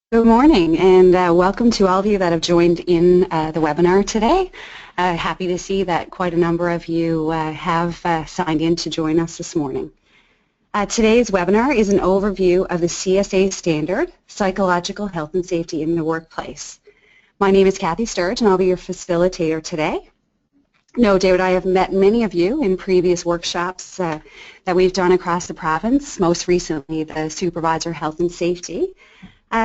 Good morning, and welcome to all of you that have joined in the webinar today. Happy to see that quite a number of you have signed in to join us this morning. Today's webinar is an overview of the CSA standard, Psychological Health and Safety in the Workplace. My name is Kathy Sturge, and I'll be your facilitator today. No doubt I have met many of you in previous workshops that we've done across the province, most recently the Supervisor Health and Safety.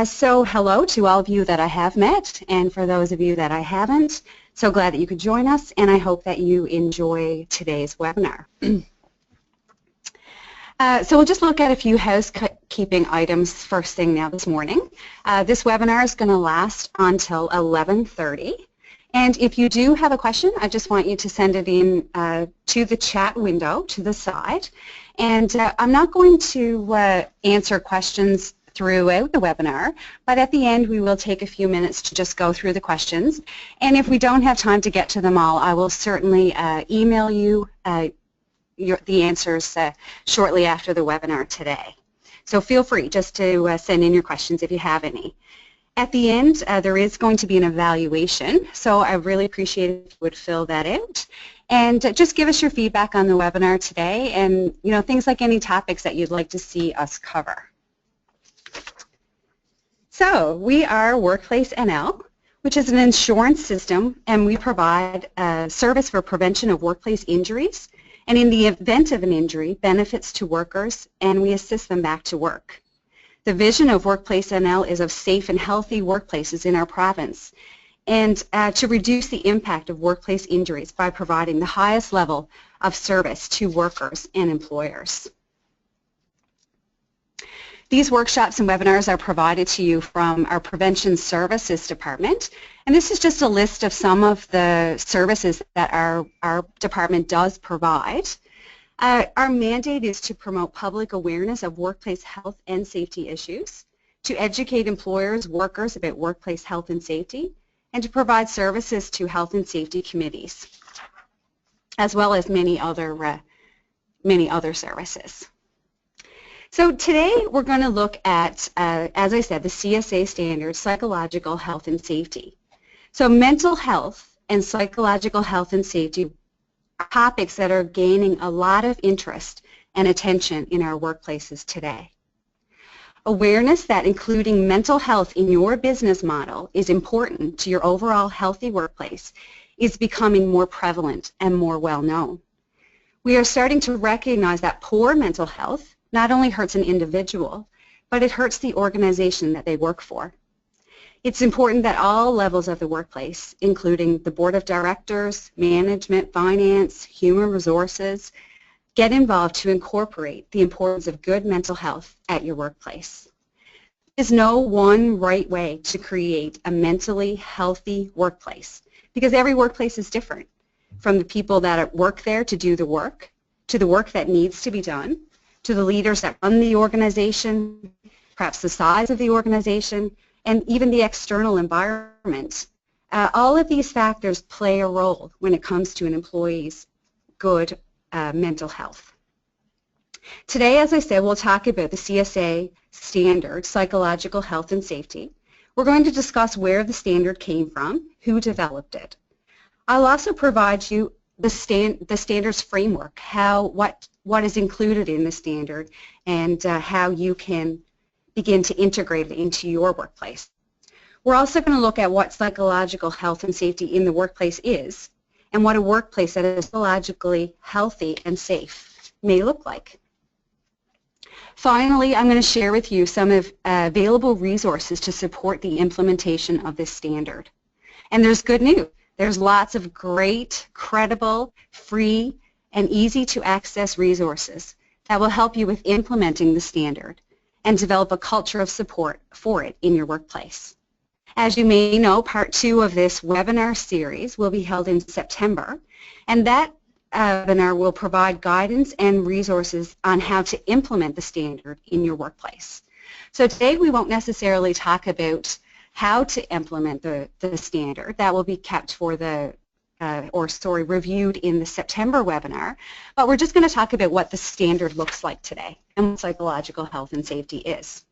So hello to all of you that I have met, and for those of you that I haven't, so glad that you could join us, and I hope that you enjoy today's webinar. So we'll just look at a few housekeeping items first thing now this morning. This webinar is going to last until 11:30, and if you do have a question, I just want you to send it in to the chat window to the side, and I'm not going to answer questions throughout the webinar, but at the end we will take a few minutes to just go through the questions, and if we don't have time to get to them all, I will certainly email you the answers shortly after the webinar today. So feel free just to send in your questions if you have any. At the end there is going to be an evaluation, so I really appreciate it if you would fill that out, and just give us your feedback on the webinar today, and things like any topics that you'd like to see us cover. So we are Workplace NL, which is an insurance system, and we provide a service for prevention of workplace injuries, and in the event of an injury, benefits to workers, and we assist them back to work. The vision of Workplace NL is of safe and healthy workplaces in our province, and to reduce the impact of workplace injuries by providing the highest level of service to workers and employers. These workshops and webinars are provided to you from our Prevention Services Department, and this is just a list of some of the services that our department does provide. Our mandate is to promote public awareness of workplace health and safety issues, to educate employers, workers about workplace health and safety, and to provide services to health and safety committees, as well as many other services. So today we're going to look at, as I said, the CSA standard, Psychological Health and Safety. So mental health and psychological health and safety are topics that are gaining a lot of interest and attention in our workplaces today. Awareness that including mental health in your business model is important to your overall healthy workplace is becoming more prevalent and more well known. We are starting to recognize that poor mental health not only hurts an individual, but it hurts the organization that they work for. It's important that all levels of the workplace, including the board of directors, management, finance, human resources, get involved to incorporate the importance of good mental health at your workplace. There is no one right way to create a mentally healthy workplace, because every workplace is different, from the people that work there to do the work, to the work that needs to be done, to the leaders that run the organization, perhaps the size of the organization, and even the external environment. All of these factors play a role when it comes to an employee's good mental health. Today, as I said, we'll talk about the CSA standard, Psychological Health and Safety. We're going to discuss where the standard came from, who developed it. I'll also provide you the standards framework, what is included in the standard, and how you can begin to integrate it into your workplace. We're also going to look at what psychological health and safety in the workplace is, and what a workplace that is psychologically healthy and safe may look like. Finally, I'm going to share with you some of available resources to support the implementation of this standard. And there's good news. There's lots of great, credible, free, and easy to access resources that will help you with implementing the standard and develop a culture of support for it in your workplace. As you may know, part 2 of this webinar series will be held in September, and that webinar will provide guidance and resources on how to implement the standard in your workplace. So today we won't necessarily talk about how to implement the standard. That will be kept for the reviewed in the September webinar, but we're just going to talk about what the standard looks like today and what psychological health and safety is.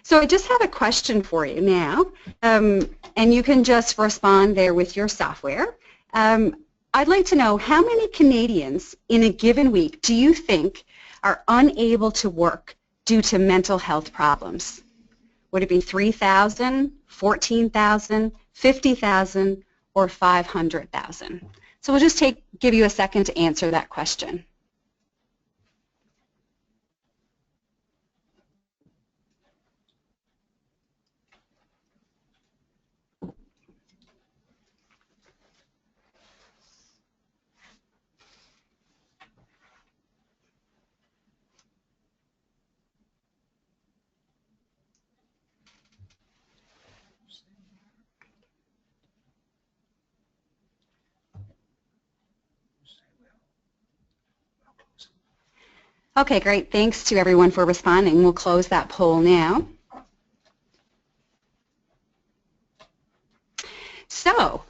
So I just have a question for you now, and you can just respond there with your software. I'd like to know how many Canadians in a given week do you think are unable to work due to mental health problems? Would it be 3,000, 14,000, 50,000, or 500,000? So we'll just give you a second to answer that question. Okay, great. Thanks to everyone for responding. We'll close that poll now. So,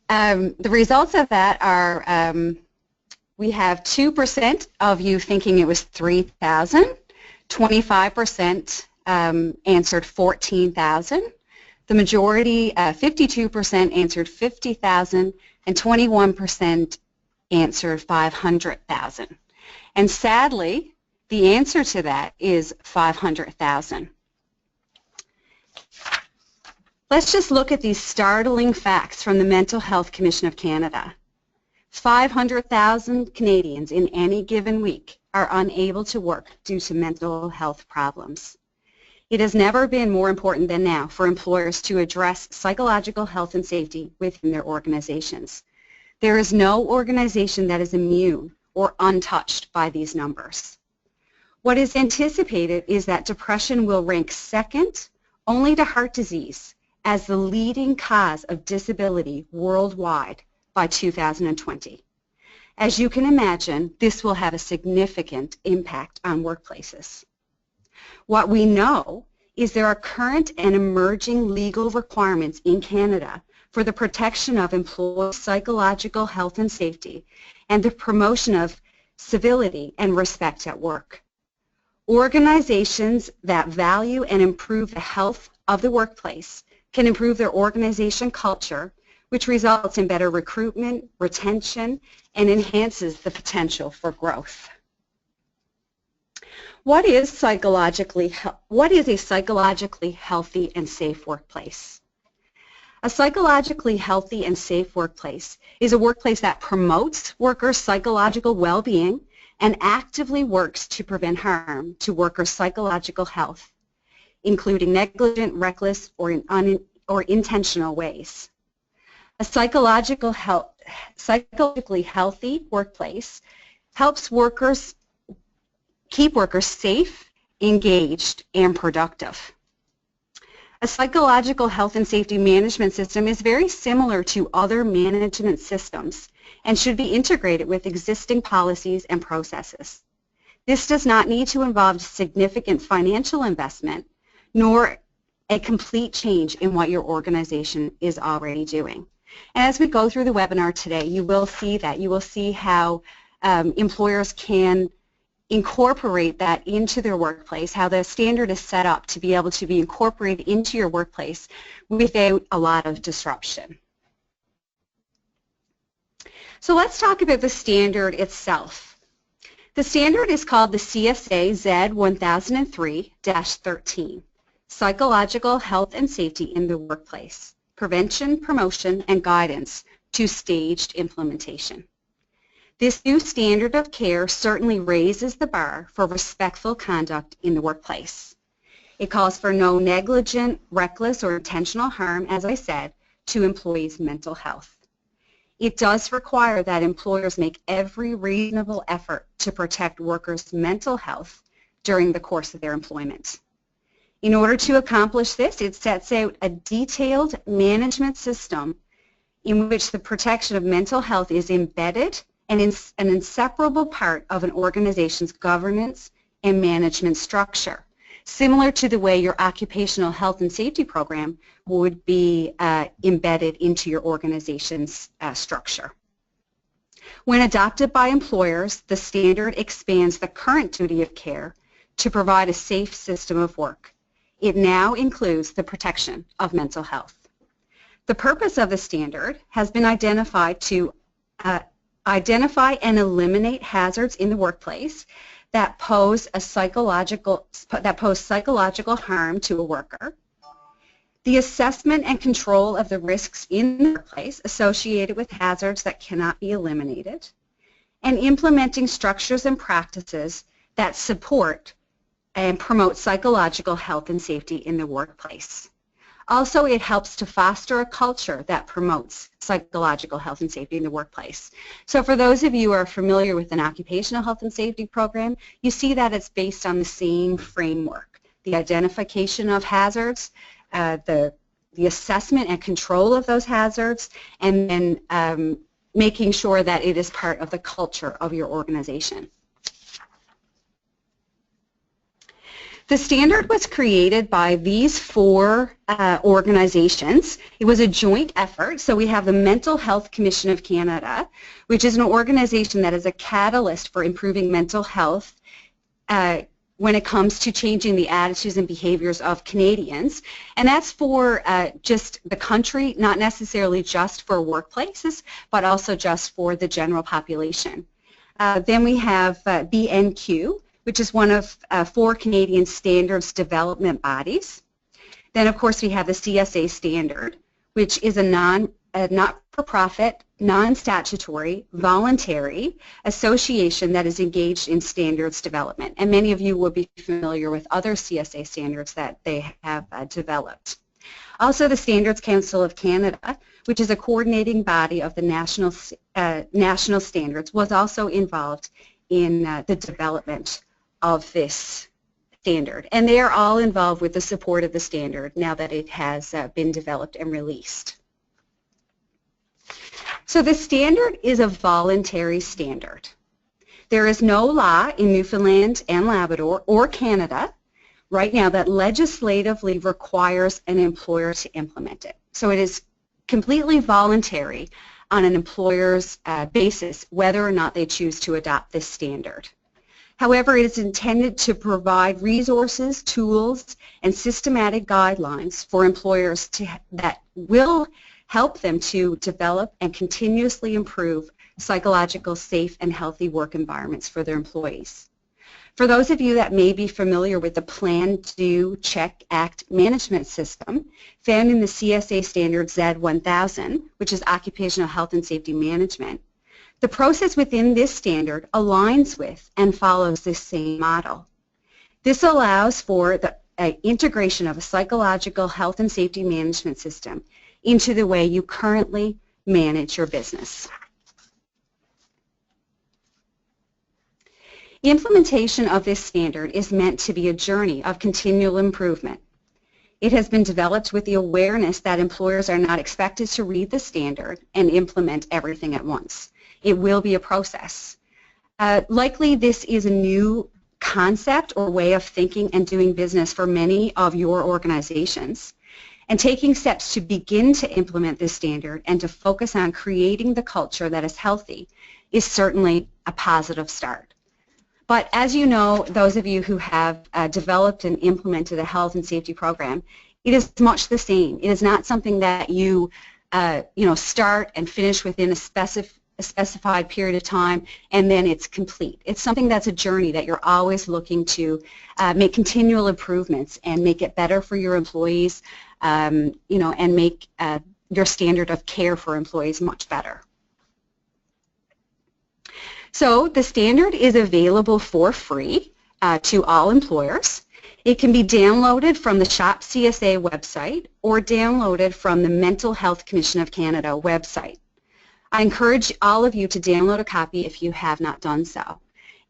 the results of that are we have 2% of you thinking it was 3,000, 25% answered 14,000, the majority, 52% answered 50,000, and 21% answered 500,000. And sadly, the answer to that is 500,000. Let's just look at these startling facts from the Mental Health Commission of Canada. 500,000 Canadians in any given week are unable to work due to mental health problems. It has never been more important than now for employers to address psychological health and safety within their organizations. There is no organization that is immune or untouched by these numbers. What is anticipated is that depression will rank second only to heart disease as the leading cause of disability worldwide by 2020. As you can imagine, this will have a significant impact on workplaces. What we know is there are current and emerging legal requirements in Canada for the protection of employee psychological health and safety and the promotion of civility and respect at work. Organizations that value and improve the health of the workplace can improve their organization culture, which results in better recruitment, retention, and enhances the potential for growth. What is a psychologically healthy and safe workplace? A psychologically healthy and safe workplace is a workplace that promotes workers' psychological well-being and actively works to prevent harm to workers' psychological health, including negligent, reckless, or intentional ways. A psychologically healthy workplace helps keep workers safe, engaged, and productive. A psychological health and safety management system is very similar to other management systems and should be integrated with existing policies and processes. This does not need to involve significant financial investment nor a complete change in what your organization is already doing. And as we go through the webinar today, you will see that. You will see how employers can incorporate that into their workplace, how the standard is set up to be able to be incorporated into your workplace without a lot of disruption. So let's talk about the standard itself. The standard is called the CSA Z1003-13, Psychological Health and Safety in the Workplace, Prevention, Promotion, and Guidance to Staged Implementation. This new standard of care certainly raises the bar for respectful conduct in the workplace. It calls for no negligent, reckless, or intentional harm, as I said, to employees' mental health. It does require that employers make every reasonable effort to protect workers' mental health during the course of their employment. In order to accomplish this, it sets out a detailed management system in which the protection of mental health is embedded and is an inseparable part of an organization's governance and management structure, similar to the way your occupational health and safety program would be embedded into your organization's structure. When adopted by employers, the standard expands the current duty of care to provide a safe system of work. it now includes the protection of mental health. The purpose of the standard has been identified to identify and eliminate hazards in the workplace that pose psychological harm to a worker, the assessment and control of the risks in the workplace associated with hazards that cannot be eliminated, and implementing structures and practices that support and promote psychological health and safety in the workplace. Also, it helps to foster a culture that promotes psychological health and safety in the workplace. So for those of you who are familiar with an occupational health and safety program, you see that it's based on the same framework: the identification of hazards, the assessment and control of those hazards, and then making sure that it is part of the culture of your organization. The standard was created by these four organizations. It was a joint effort. So we have the Mental Health Commission of Canada, which is an organization that is a catalyst for improving mental health when it comes to changing the attitudes and behaviors of Canadians. And that's for just the country, not necessarily just for workplaces, but also just for the general population. Then we have BNQ, which is one of four Canadian standards development bodies. Then, of course, we have the CSA standard, which is a not-for-profit, non-statutory, voluntary association that is engaged in standards development. And many of you will be familiar with other CSA standards that they have developed. Also, the Standards Council of Canada, which is a coordinating body of the national standards, was also involved in the development of this standard. And they are all involved with the support of the standard now that it has been developed and released. So the standard is a voluntary standard. There is no law in Newfoundland and Labrador or Canada right now that legislatively requires an employer to implement it. So it is completely voluntary on an employer's basis whether or not they choose to adopt this standard. However, it is intended to provide resources, tools, and systematic guidelines for employers that will help them to develop and continuously improve psychological, safe, and healthy work environments for their employees. For those of you that may be familiar with the Plan, Do, Check, Act management system found in the CSA standard Z1000, which is Occupational Health and Safety Management, the process within this standard aligns with and follows this same model. This allows for the integration of a psychological health and safety management system into the way you currently manage your business. The implementation of this standard is meant to be a journey of continual improvement. It has been developed with the awareness that employers are not expected to read the standard and implement everything at once. It will be a process. Likely this is a new concept or way of thinking and doing business for many of your organizations. And taking steps to begin to implement this standard and to focus on creating the culture that is healthy is certainly a positive start. But as you know, those of you who have developed and implemented a health and safety program, it is much the same. It is not something that you start and finish within a specified period of time and then it's complete. It's something that's a journey that you're always looking to make continual improvements and make it better for your employees, and make your standard of care for employees much better. So the standard is available for free to all employers. It can be downloaded from the Shop CSA website or downloaded from the Mental Health Commission of Canada website. I encourage all of you to download a copy if you have not done so.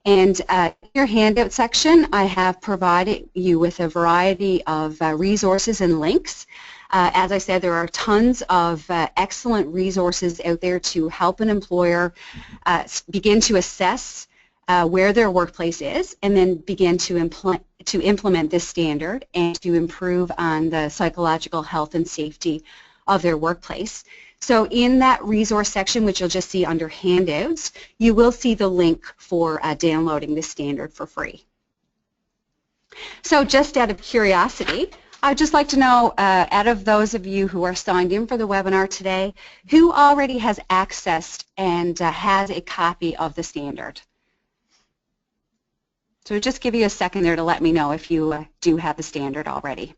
And in your handout section, I have provided you with a variety of resources and links. As I said, there are tons of excellent resources out there to help an employer begin to assess where their workplace is and then begin to implement this standard and to improve on the psychological health and safety of their workplace. So in that resource section, which you'll just see under handouts, you will see the link for downloading this standard for free. So just out of curiosity, I'd just like to know, out of those of you who are signed in for the webinar today, who already has accessed and has a copy of the standard? So just give you a second there to let me know if you do have the standard already.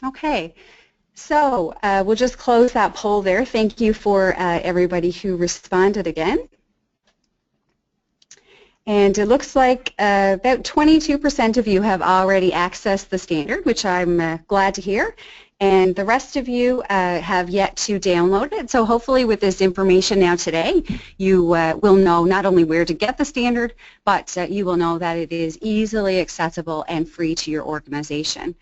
Okay, so we'll just close that poll there. Thank you for everybody who responded again. And it looks like about 22% of you have already accessed the standard, which I'm glad to hear. And the rest of you have yet to download it. So hopefully with this information now today, you will know not only where to get the standard, but you will know that it is easily accessible and free to your organization.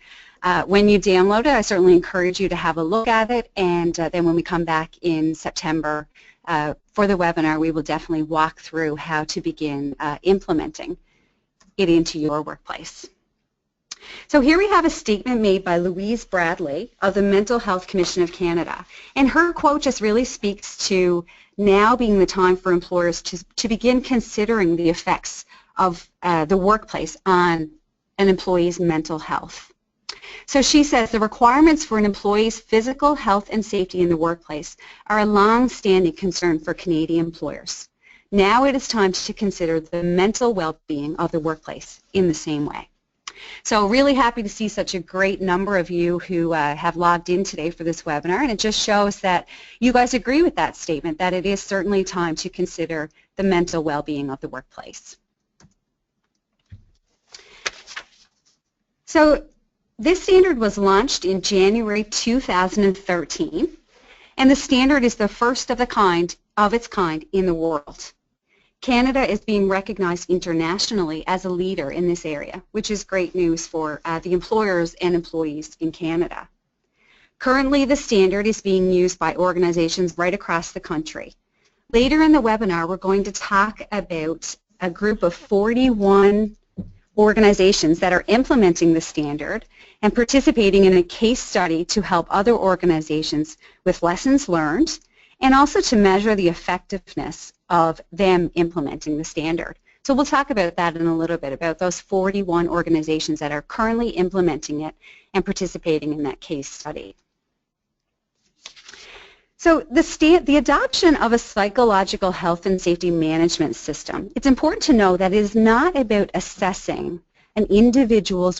When you download it, I certainly encourage you to have a look at it, and then when we come back in September for the webinar, we will definitely walk through how to begin implementing it into your workplace. So here we have a statement made by Louise Bradley of the Mental Health Commission of Canada, and her quote just really speaks to now being the time for employers to begin considering the effects of the workplace on an employee's mental health. So she says the requirements for an employee's physical health and safety in the workplace are a long-standing concern for Canadian employers. Now it is time to consider the mental well-being of the workplace in the same way. So really happy to see such a great number of you who have logged in today for this webinar, and it just shows that you guys agree with that statement, that it is certainly time to consider the mental well-being of the workplace. So this standard was launched in January 2013, and the standard is the first of its kind in the world. Canada is being recognized internationally as a leader in this area, which is great news for the employers and employees in Canada. Currently, the standard is being used by organizations right across the country. Later in the webinar, we're going to talk about a group of 41 organizations that are implementing the standard and participating in a case study to help other organizations with lessons learned and also to measure the effectiveness of them implementing the standard. So we'll talk about that in a little bit, about those 41 organizations that are currently implementing it and participating in that case study. So the adoption of a psychological health and safety management system, it's important to know that it is not about assessing an individual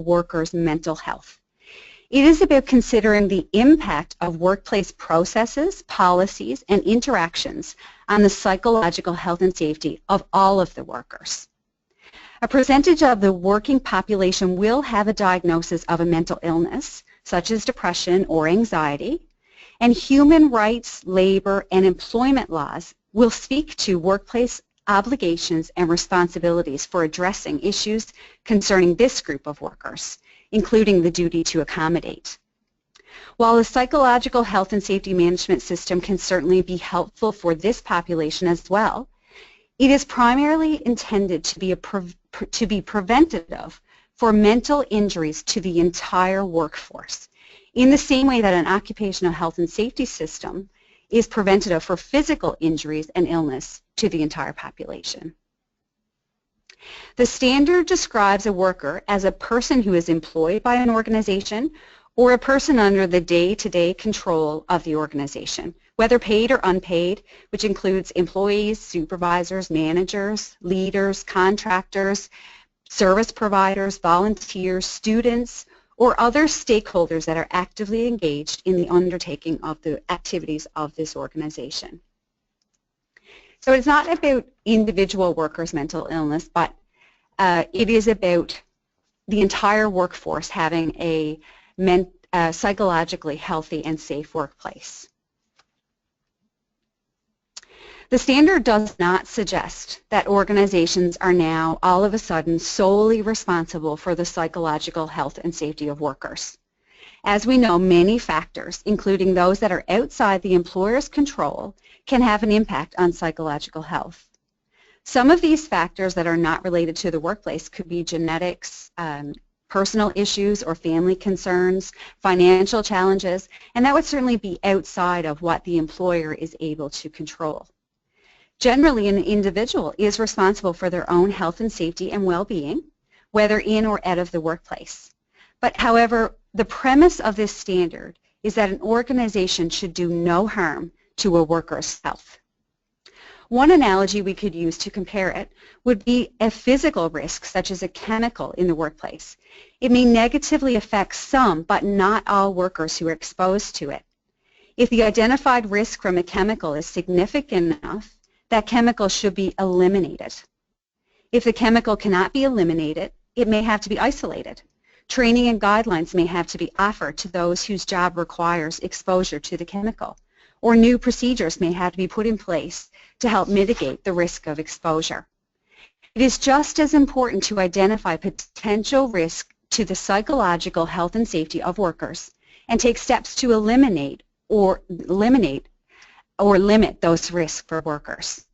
worker's mental health. It is about considering the impact of workplace processes, policies, and interactions on the psychological health and safety of all of the workers. A percentage of the working population will have a diagnosis of a mental illness, such as depression or anxiety, and human rights, labor, and employment laws will speak to workplace obligations and responsibilities for addressing issues concerning this group of workers, including the duty to accommodate. While the psychological health and safety management system can certainly be helpful for this population as well, it is primarily intended to be preventative for mental injuries to the entire workforce, in the same way that an occupational health and safety system is preventative for physical injuries and illness to the entire population. The standard describes a worker as a person who is employed by an organization or a person under the day-to-day control of the organization, whether paid or unpaid, which includes employees, supervisors, managers, leaders, contractors, service providers, volunteers, students, or other stakeholders that are actively engaged in the undertaking of the activities of this organization. So it's not about individual workers' mental illness, but it is about the entire workforce having a psychologically healthy and safe workplace. The standard does not suggest that organizations are now all of a sudden solely responsible for the psychological health and safety of workers. As we know, many factors, including those that are outside the employer's control, can have an impact on psychological health. Some of these factors that are not related to the workplace could be genetics, personal issues or family concerns, financial challenges, and that would certainly be outside of what the employer is able to control. Generally, an individual is responsible for their own health and safety and well-being, whether in or out of the workplace. But however, the premise of this standard is that an organization should do no harm to a worker's health. One analogy we could use to compare it would be a physical risk, such as a chemical in the workplace. It may negatively affect some, but not all workers who are exposed to it. If the identified risk from a chemical is significant enough, that chemical should be eliminated. If the chemical cannot be eliminated, it may have to be isolated. Training and guidelines may have to be offered to those whose job requires exposure to the chemical, or new procedures may have to be put in place to help mitigate the risk of exposure. It is just as important to identify potential risk to the psychological health and safety of workers and take steps to eliminate or limit those risks for workers.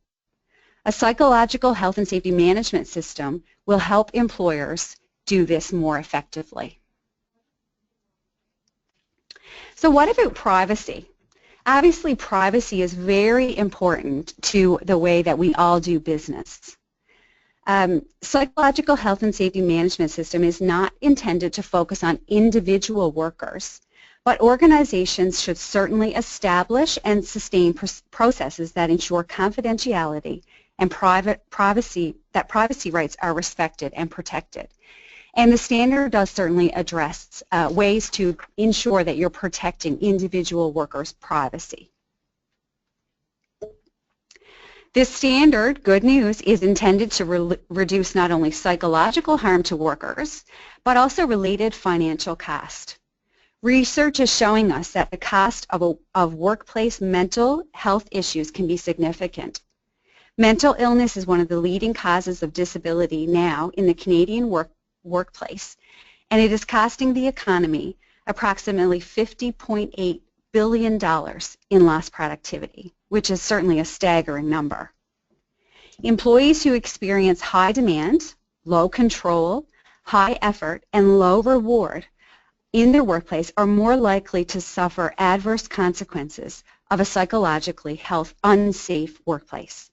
A psychological health and safety management system will help employers do this more effectively. So what about privacy? Obviously, privacy is very important to the way that we all do business. Psychological health and safety management system is not intended to focus on individual workers, but organizations should certainly establish and sustain processes that ensure confidentiality and privacy rights are respected and protected. And the standard does certainly address ways to ensure that you're protecting individual workers' privacy. This standard, good news, is intended to reduce not only psychological harm to workers, but also related financial cost. Research is showing us that the cost of workplace mental health issues can be significant. Mental illness is one of the leading causes of disability now in the Canadian workplace, and it is costing the economy approximately $50.8 billion in lost productivity, which is certainly a staggering number. Employees who experience high demand, low control, high effort, and low reward in their workplace are more likely to suffer adverse consequences of a psychologically unsafe workplace.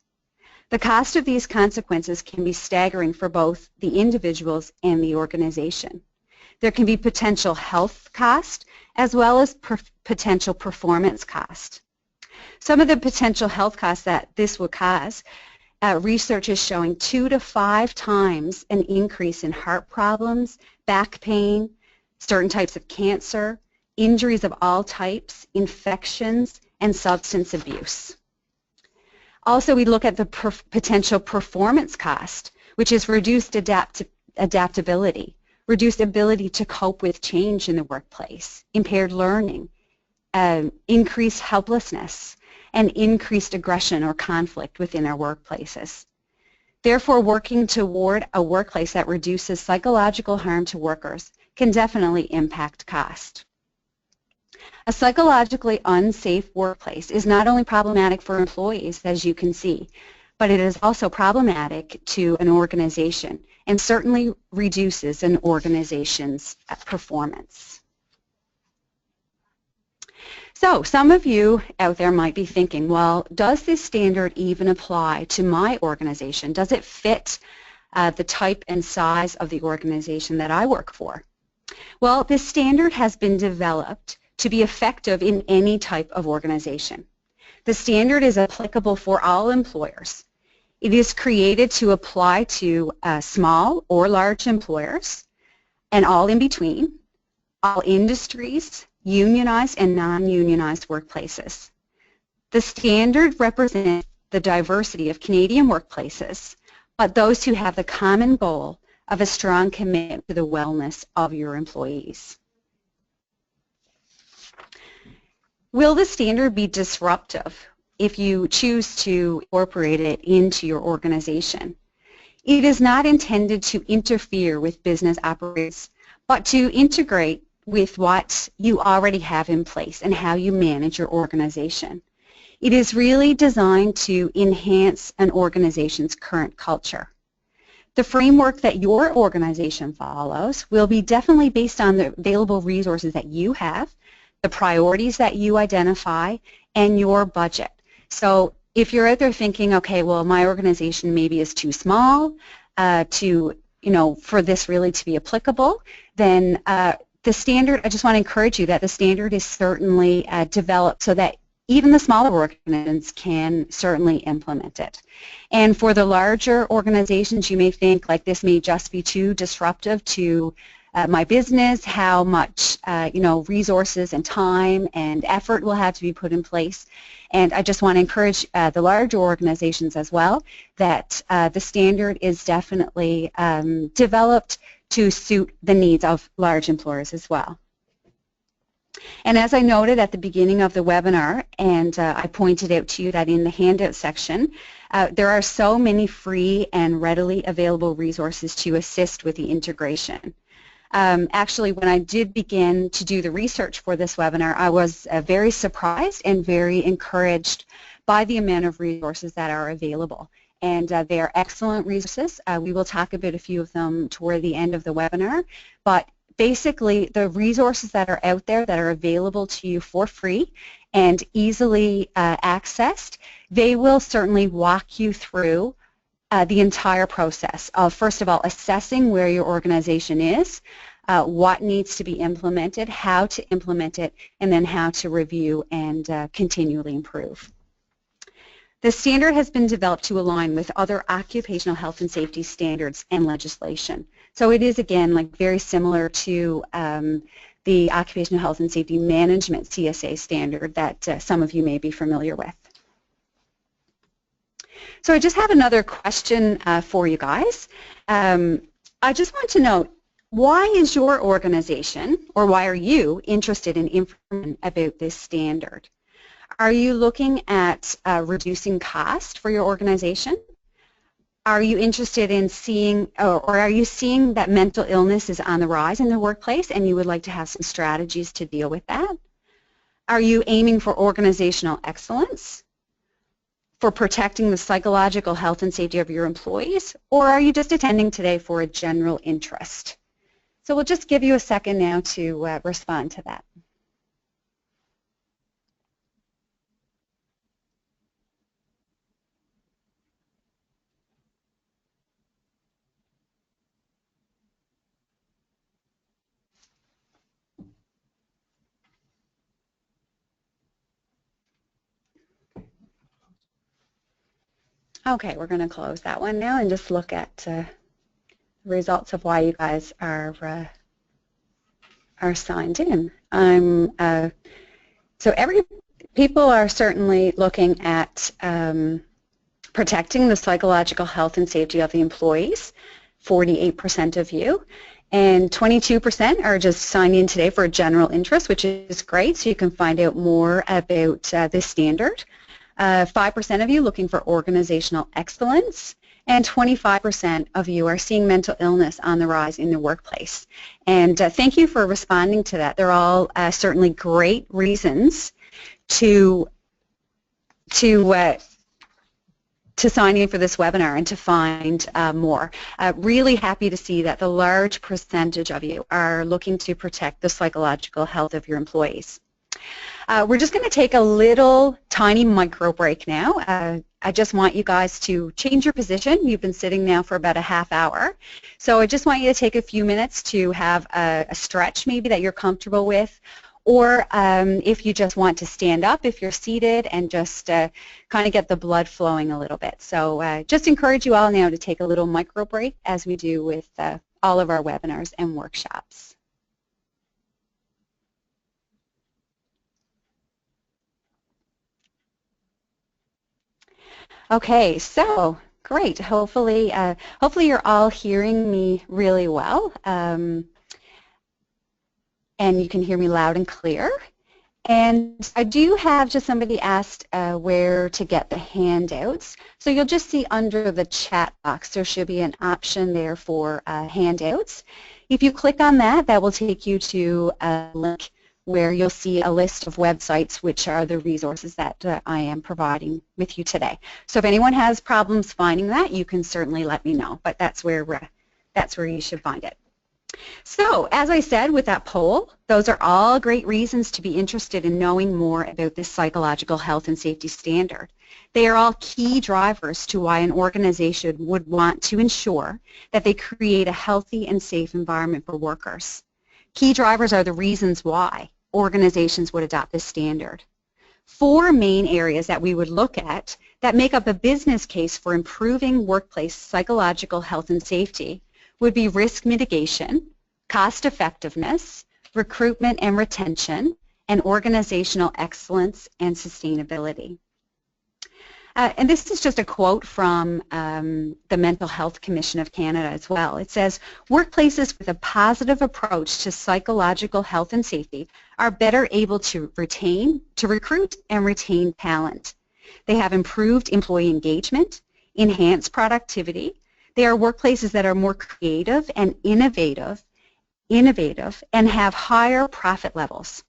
The cost of these consequences can be staggering for both the individuals and the organization. There can be potential health cost as well as potential performance cost. Some of the potential health costs that this will cause, research is showing 2 to 5 times an increase in heart problems, back pain, certain types of cancer, injuries of all types, infections, and substance abuse. Also, we look at the potential performance cost, which is reduced adaptability, reduced ability to cope with change in the workplace, impaired learning, increased helplessness, and increased aggression or conflict within our workplaces. Therefore, working toward a workplace that reduces psychological harm to workers can definitely impact cost. A psychologically unsafe workplace is not only problematic for employees, as you can see, but it is also problematic to an organization and certainly reduces an organization's performance. So some of you out there might be thinking, well, does this standard even apply to my organization? Does it fit the type and size of the organization that I work for? Well, this standard has been developed to be effective in any type of organization. The standard is applicable for all employers. It is created to apply to small or large employers and all in between, all industries, unionized and non-unionized workplaces. The standard represents the diversity of Canadian workplaces, but those who have the common goal of a strong commitment to the wellness of your employees. Will the standard be disruptive if you choose to incorporate it into your organization? It is not intended to interfere with business operations, but to integrate with what you already have in place and how you manage your organization. It is really designed to enhance an organization's current culture. The framework that your organization follows will be definitely based on the available resources that you have, the priorities that you identify, and your budget. So if you're out there thinking, okay, well, my organization maybe is too small for this really to be applicable, then the standard, I just want to encourage you that the standard is certainly developed so that even the smaller organizations can certainly implement it. And for the larger organizations, you may think like this may just be too disruptive to my business, how much resources and time and effort will have to be put in place. And I just want to encourage the larger organizations as well that the standard is definitely developed to suit the needs of large employers as well. And as I noted at the beginning of the webinar, and I pointed out to you that in the handout section, there are so many free and readily available resources to assist with the integration. Actually, when I did begin to do the research for this webinar, I was very surprised and very encouraged by the amount of resources that are available. And they are excellent resources. We will talk about a few of them toward the end of the webinar, but basically the resources that are out there that are available to you for free and easily accessed, they will certainly walk you through the entire process of, first of all, assessing where your organization is, what needs to be implemented, how to implement it, and then how to review and continually improve. The standard has been developed to align with other occupational health and safety standards and legislation. So it is, again, like very similar to the Occupational Health and Safety Management CSA standard that some of you may be familiar with. So I just have another question for you guys. I just want to know, why is your organization, or why are you interested in information about this standard? Are you looking at reducing cost for your organization? Are you interested in seeing, or are you seeing that mental illness is on the rise in the workplace and you would like to have some strategies to deal with that? Are you aiming for organizational excellence, for protecting the psychological health and safety of your employees, or are you just attending today for a general interest? So we'll just give you a second now to respond to that. Okay, we're going to close that one now and just look at the results of why you guys are signed in. So people are certainly looking at protecting the psychological health and safety of the employees, 48% of you, and 22% are just signed in today for a general interest, which is great, so you can find out more about this standard. 5% of you looking for organizational excellence, and 25% of you are seeing mental illness on the rise in the workplace. And thank you for responding to that. They're all certainly great reasons to sign in for this webinar and to find more. Really happy to see that the large percentage of you are looking to protect the psychological health of your employees. We're just going to take a little tiny micro break now. I just want you guys to change your position. You've been sitting now for about a half hour. So I just want you to take a few minutes to have a stretch maybe that you're comfortable with, or if you just want to stand up if you're seated and just kind of get the blood flowing a little bit. So just encourage you all now to take a little micro break as we do with all of our webinars and workshops. Okay, so great. Hopefully you're all hearing me really well, and you can hear me loud and clear. And I do have just somebody asked where to get the handouts. So you'll just see under the chat box there should be an option there for handouts. If you click on that, that will take you to a link where you'll see a list of websites, which are the resources that I am providing with you today. So if anyone has problems finding that, you can certainly let me know, but that's where you should find it. So, as I said with that poll, those are all great reasons to be interested in knowing more about this psychological health and safety standard. They are all key drivers to why an organization would want to ensure that they create a healthy and safe environment for workers. Key drivers are the reasons why organizations would adopt this standard. 4 main areas that we would look at that make up a business case for improving workplace psychological health and safety would be risk mitigation, cost effectiveness, recruitment and retention, and organizational excellence and sustainability. And this is just a quote from the Mental Health Commission of Canada as well. It says, workplaces with a positive approach to psychological health and safety are better able to recruit and retain talent. They have improved employee engagement, enhanced productivity. They are workplaces that are more creative and innovative and have higher profit levels.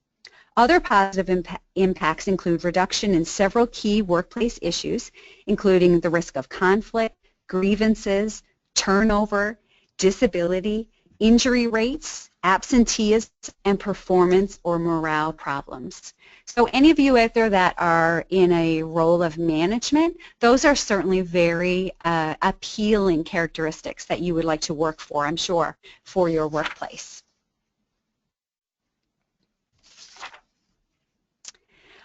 Other positive impacts include reduction in several key workplace issues, including the risk of conflict, grievances, turnover, disability, injury rates, absenteeism, and performance or morale problems. So any of you out there that are in a role of management, those are certainly very appealing characteristics that you would like to work for, I'm sure, for your workplace.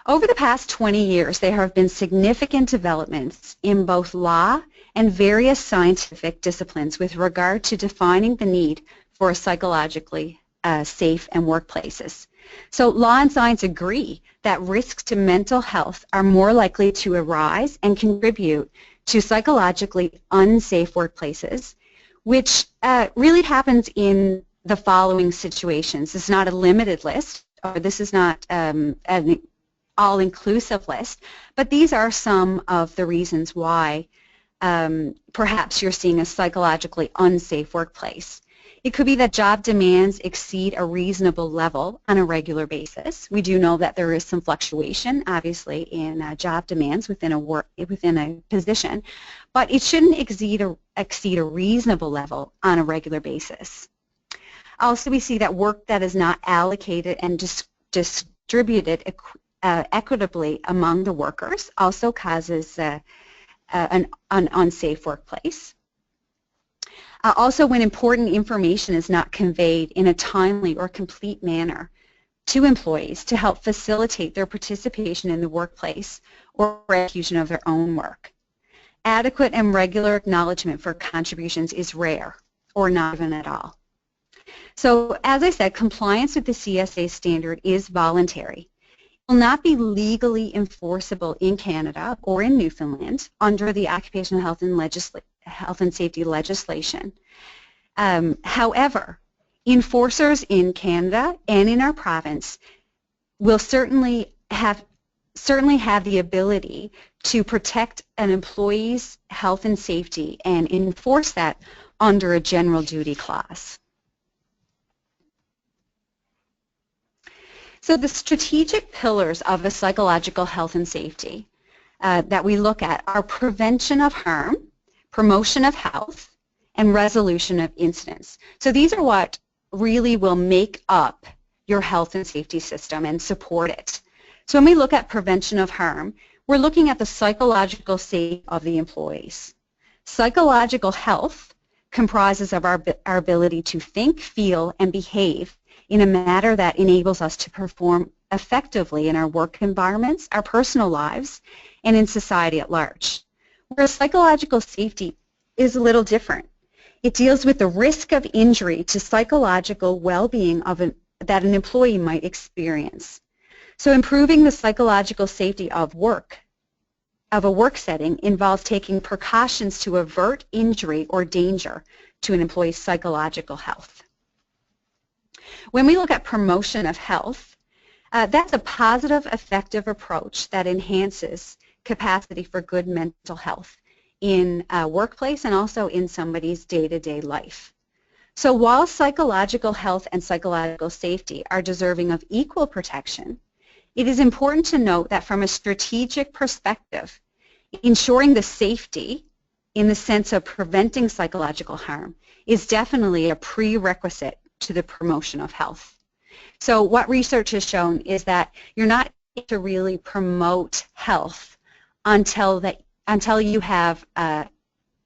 Over the past 20 years, there have been significant developments in both law and various scientific disciplines with regard to defining the need for psychologically safe and workplaces. So law and science agree that risks to mental health are more likely to arise and contribute to psychologically unsafe workplaces, which really happens in the following situations. This is not a limited list, or this is not an all-inclusive list, but these are some of the reasons why perhaps you're seeing a psychologically unsafe workplace. It could be that job demands exceed a reasonable level on a regular basis. We do know that there is some fluctuation, obviously, in job demands within a position, but it shouldn't exceed a reasonable level on a regular basis. Also, we see that work that is not allocated and distributed equitably among the workers also causes an unsafe workplace. Also, when important information is not conveyed in a timely or complete manner to employees to help facilitate their participation in the workplace or execution of their own work. Adequate and regular acknowledgement for contributions is rare or not even at all. So, as I said, compliance with the CSA standard is voluntary. It will not be legally enforceable in Canada or in Newfoundland under the Occupational Health and Safety legislation. However, enforcers in Canada and in our province will certainly have the ability to protect an employee's health and safety and enforce that under a general duty clause. So the strategic pillars of a psychological health and safety that we look at are prevention of harm, promotion of health, and resolution of incidents. So these are what really will make up your health and safety system and support it. So when we look at prevention of harm, we're looking at the psychological safety of the employees. Psychological health comprises of our ability to think, feel, and behave in a manner that enables us to perform effectively in our work environments, our personal lives, and in society at large. Whereas psychological safety is a little different. It deals with the risk of injury to psychological well-being that an employee might experience. So improving the psychological safety of a work setting involves taking precautions to avert injury or danger to an employee's psychological health. When we look at promotion of health, that's a positive, effective approach that enhances capacity for good mental health in a workplace and also in somebody's day-to-day life. So while psychological health and psychological safety are deserving of equal protection, it is important to note that from a strategic perspective, ensuring the safety in the sense of preventing psychological harm is definitely a prerequisite to the promotion of health. So what research has shown is that you're not able to really promote health until you have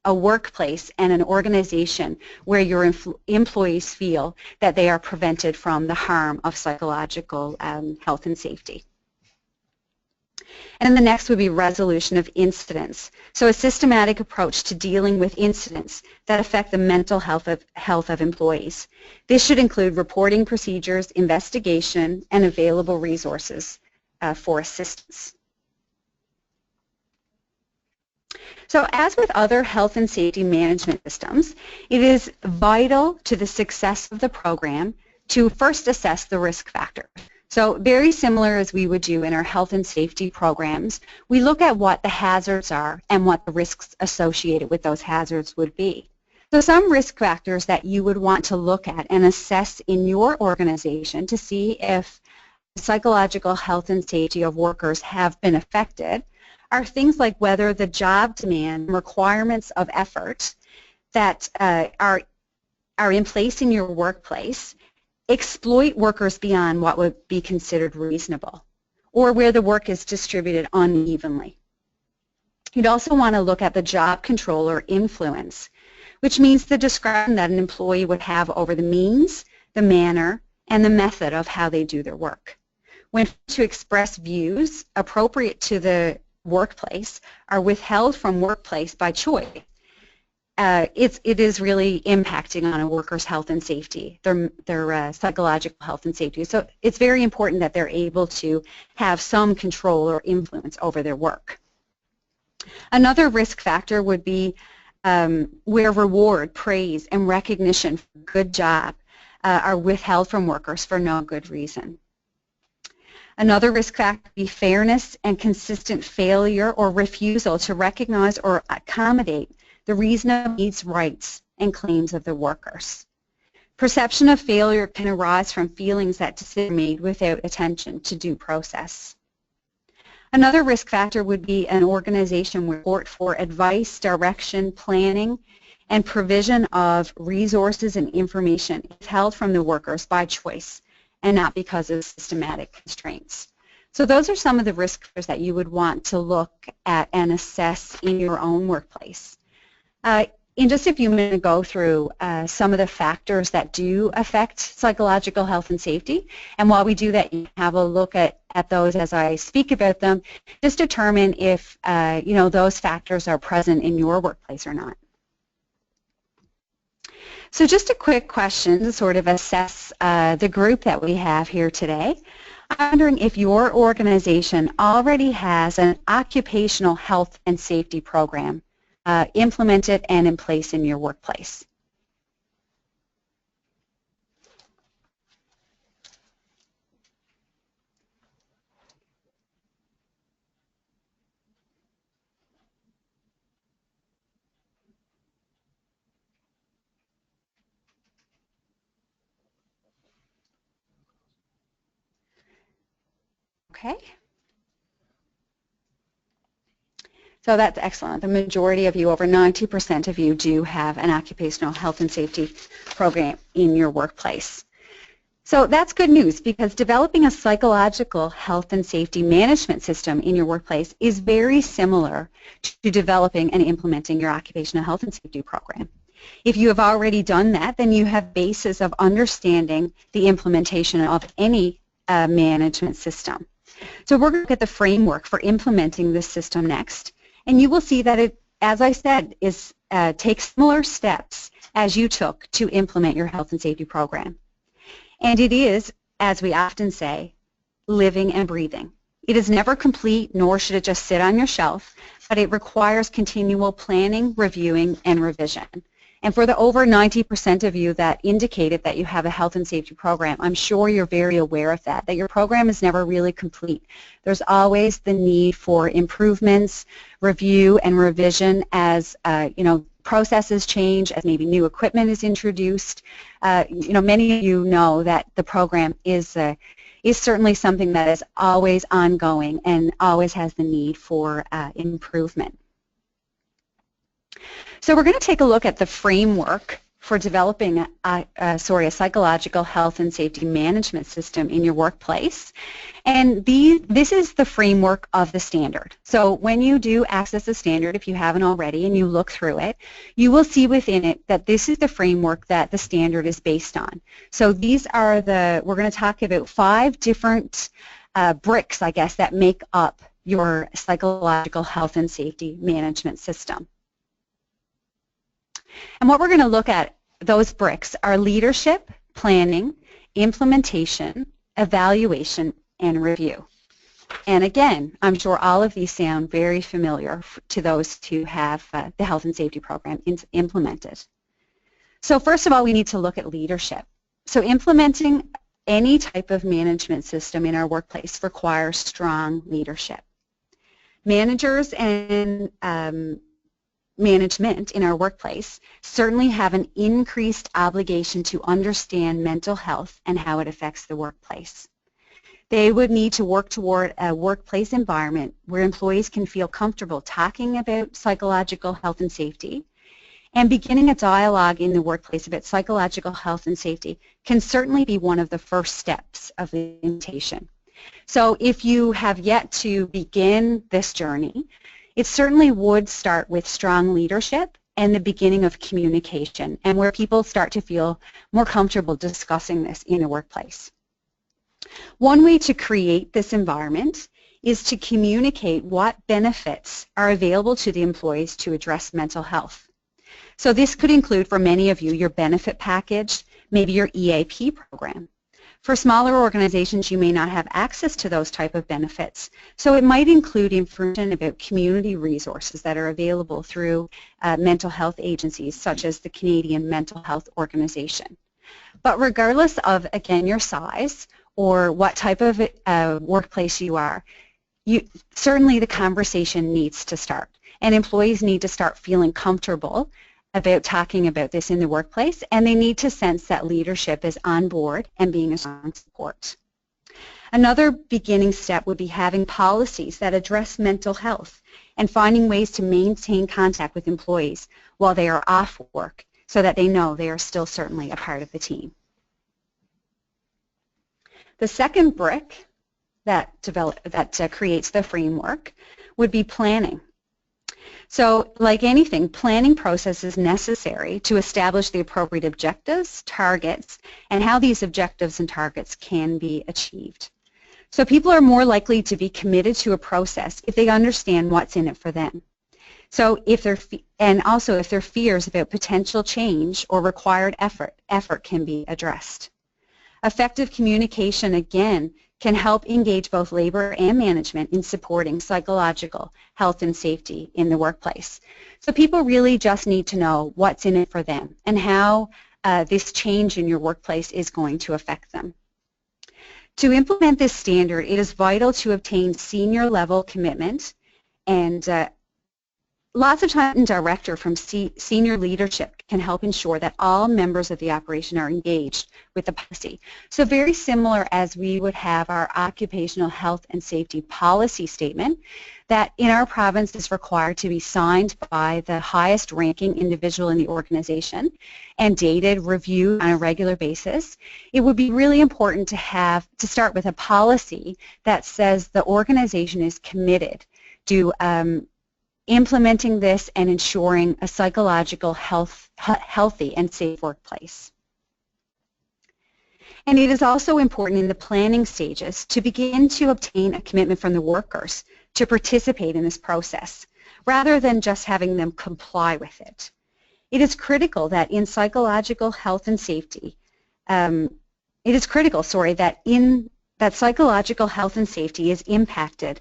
a workplace and an organization where your employees feel that they are prevented from the harm of psychological health and safety. And then the next would be resolution of incidents. So a systematic approach to dealing with incidents that affect the mental health of employees. This should include reporting procedures, investigation, and available resources for assistance. So as with other health and safety management systems, it is vital to the success of the program to first assess the risk factor. So very similar as we would do in our health and safety programs, we look at what the hazards are and what the risks associated with those hazards would be. So some risk factors that you would want to look at and assess in your organization to see if psychological health and safety of workers have been affected are things like whether the job demand requirements of effort that are in place in your workplace exploit workers beyond what would be considered reasonable, or where the work is distributed unevenly. You'd also want to look at the job control or influence, which means the discretion that an employee would have over the means, the manner, and the method of how they do their work. When to express views appropriate to the workplace are withheld from workplace by choice, it is really impacting on a worker's health and safety, their psychological health and safety. So it's very important that they're able to have some control or influence over their work. Another risk factor would be where reward, praise, and recognition for a good job are withheld from workers for no good reason. Another risk factor would be fairness and consistent failure or refusal to recognize or accommodate the reasonable needs, rights, and claims of the workers. Perception of failure can arise from feelings that decisions are made without attention to due process. Another risk factor would be an organization where support for advice, direction, planning, and provision of resources and information is held from the workers by choice and not because of systematic constraints. So those are some of the risk factors that you would want to look at and assess in your own workplace. In just a few minutes, go through some of the factors that do affect psychological health and safety. And while we do that, you have a look at those as I speak about them, just determine if those factors are present in your workplace or not. So just a quick question to sort of assess the group that we have here today. I'm wondering if your organization already has an occupational health and safety program implemented and in place in your workplace. Okay. So that's excellent. The majority of you, over 90% of you, do have an occupational health and safety program in your workplace. So that's good news, because developing a psychological health and safety management system in your workplace is very similar to developing and implementing your occupational health and safety program. If you have already done that, then you have basis of understanding the implementation of any management system. So we're going to look at the framework for implementing this system next. And you will see that it, as I said, takes similar steps as you took to implement your health and safety program. And it is, as we often say, living and breathing. It is never complete, nor should it just sit on your shelf, but it requires continual planning, reviewing, and revision. And for the over 90% of you that indicated that you have a health and safety program, I'm sure you're very aware of that your program is never really complete. There's always the need for improvements, review, and revision as processes change, as maybe new equipment is introduced. Many of you know that the program is certainly something that is always ongoing and always has the need for improvement. So we're going to take a look at the framework for developing a psychological health and safety management system in your workplace. And this is the framework of the standard. So when you do access the standard, if you haven't already, and you look through it, you will see within it that this is the framework that the standard is based on. So these are we're going to talk about 5 different bricks, I guess, that make up your psychological health and safety management system. And what we're going to look at, those bricks, are leadership, planning, implementation, evaluation, and review. And again, I'm sure all of these sound very familiar to those who have the health and safety program implemented. So first of all, we need to look at leadership. So implementing any type of management system in our workplace requires strong leadership. Managers and management in our workplace certainly have an increased obligation to understand mental health and how it affects the workplace. They would need to work toward a workplace environment where employees can feel comfortable talking about psychological health and safety, and beginning a dialogue in the workplace about psychological health and safety can certainly be one of the first steps of the implementation. So if you have yet to begin this journey, it certainly would start with strong leadership and the beginning of communication, and where people start to feel more comfortable discussing this in the workplace. One way to create this environment is to communicate what benefits are available to the employees to address mental health. So this could include, for many of you, your benefit package, maybe your EAP program. For smaller organizations, you may not have access to those type of benefits, so it might include information about community resources that are available through mental health agencies such as the Canadian Mental Health Organization. But regardless of, again, your size or what type of workplace you are, certainly the conversation needs to start, and employees need to start feeling comfortable about talking about this in the workplace, and they need to sense that leadership is on board and being a strong support. Another beginning step would be having policies that address mental health and finding ways to maintain contact with employees while they are off work so that they know they are still certainly a part of the team. The second brick that creates the framework would be planning. So, like anything, planning process is necessary to establish the appropriate objectives, targets, and how these objectives and targets can be achieved. So people are more likely to be committed to a process if they understand what's in it for them. So if their fears about potential change or required effort can be addressed. Effective communication, again, can help engage both labor and management in supporting psychological health and safety in the workplace. So people really just need to know what's in it for them and how this change in your workplace is going to affect them. To implement this standard, it is vital to obtain senior level commitment, and lots of times a director from senior leadership can help ensure that all members of the operation are engaged with the policy. So very similar as we would have our occupational health and safety policy statement that in our province is required to be signed by the highest ranking individual in the organization and dated, reviewed on a regular basis. It would be really important to start with a policy that says the organization is committed to implementing this and ensuring a psychological healthy and safe workplace. And it is also important in the planning stages to begin to obtain a commitment from the workers to participate in this process, rather than just having them comply with it. It is critical that in psychological health and safety, that psychological health and safety is impacted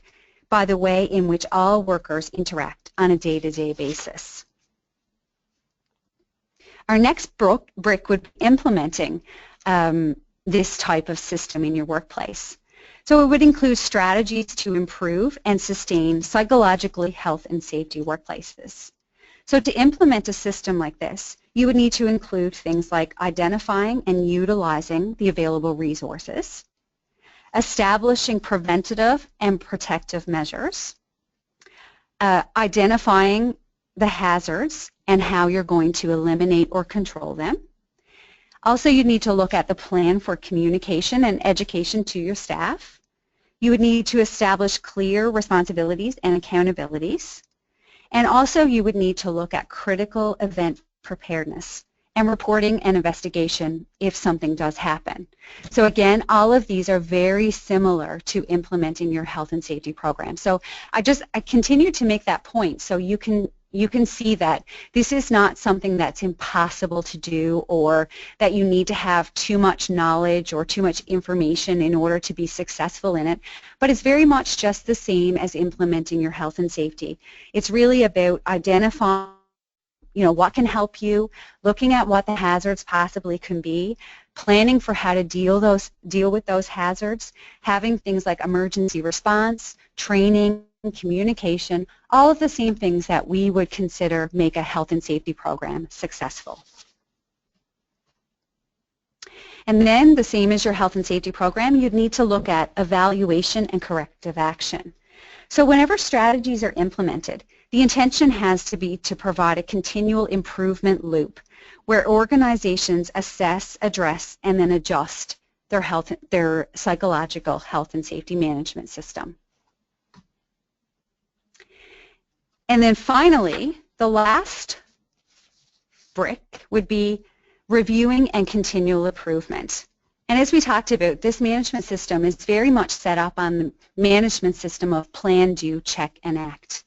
by the way in which all workers interact on a day-to-day basis. Our next brick would be implementing this type of system in your workplace. So it would include strategies to improve and sustain psychologically health and safety workplaces. So to implement a system like this, you would need to include things like identifying and utilizing the available resources, establishing preventative and protective measures, identifying the hazards and how you're going to eliminate or control them. Also, you need to look at the plan for communication and education to your staff. You would need to establish clear responsibilities and accountabilities. And also, you would need to look at critical event preparedness and reporting and investigation if something does happen. So again, all of these are very similar to implementing your health and safety program. So I continue to make that point so you can see that this is not something that's impossible to do or that you need to have too much knowledge or too much information in order to be successful in it, but it's very much just the same as implementing your health and safety. It's really about identifying what can help you, looking at what the hazards possibly can be, planning for how to deal with those hazards, having things like emergency response, training, communication, all of the same things that we would consider make a health and safety program successful. And then, the same as your health and safety program, you'd need to look at evaluation and corrective action. So whenever strategies are implemented, the intention has to be to provide a continual improvement loop where organizations assess, address, and then adjust their psychological health and safety management system. And then finally, the last brick would be reviewing and continual improvement. And as we talked about, this management system is very much set up on the management system of plan, do, check, and act.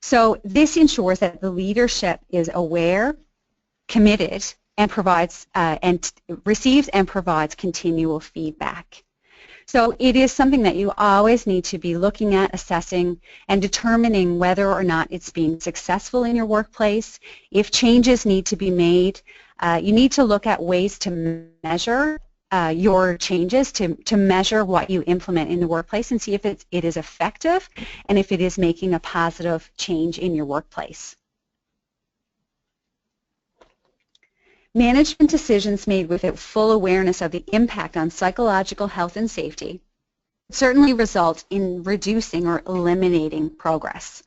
So this ensures that the leadership is aware, committed, and provides receives and provides continual feedback. So it is something that you always need to be looking at, assessing, and determining whether or not it's being successful in your workplace. If changes need to be made, you need to look at ways to measure your changes, to measure what you implement in the workplace and see if it is effective and if it is making a positive change in your workplace. Management decisions made with full awareness of the impact on psychological health and safety certainly result in reducing or eliminating progress.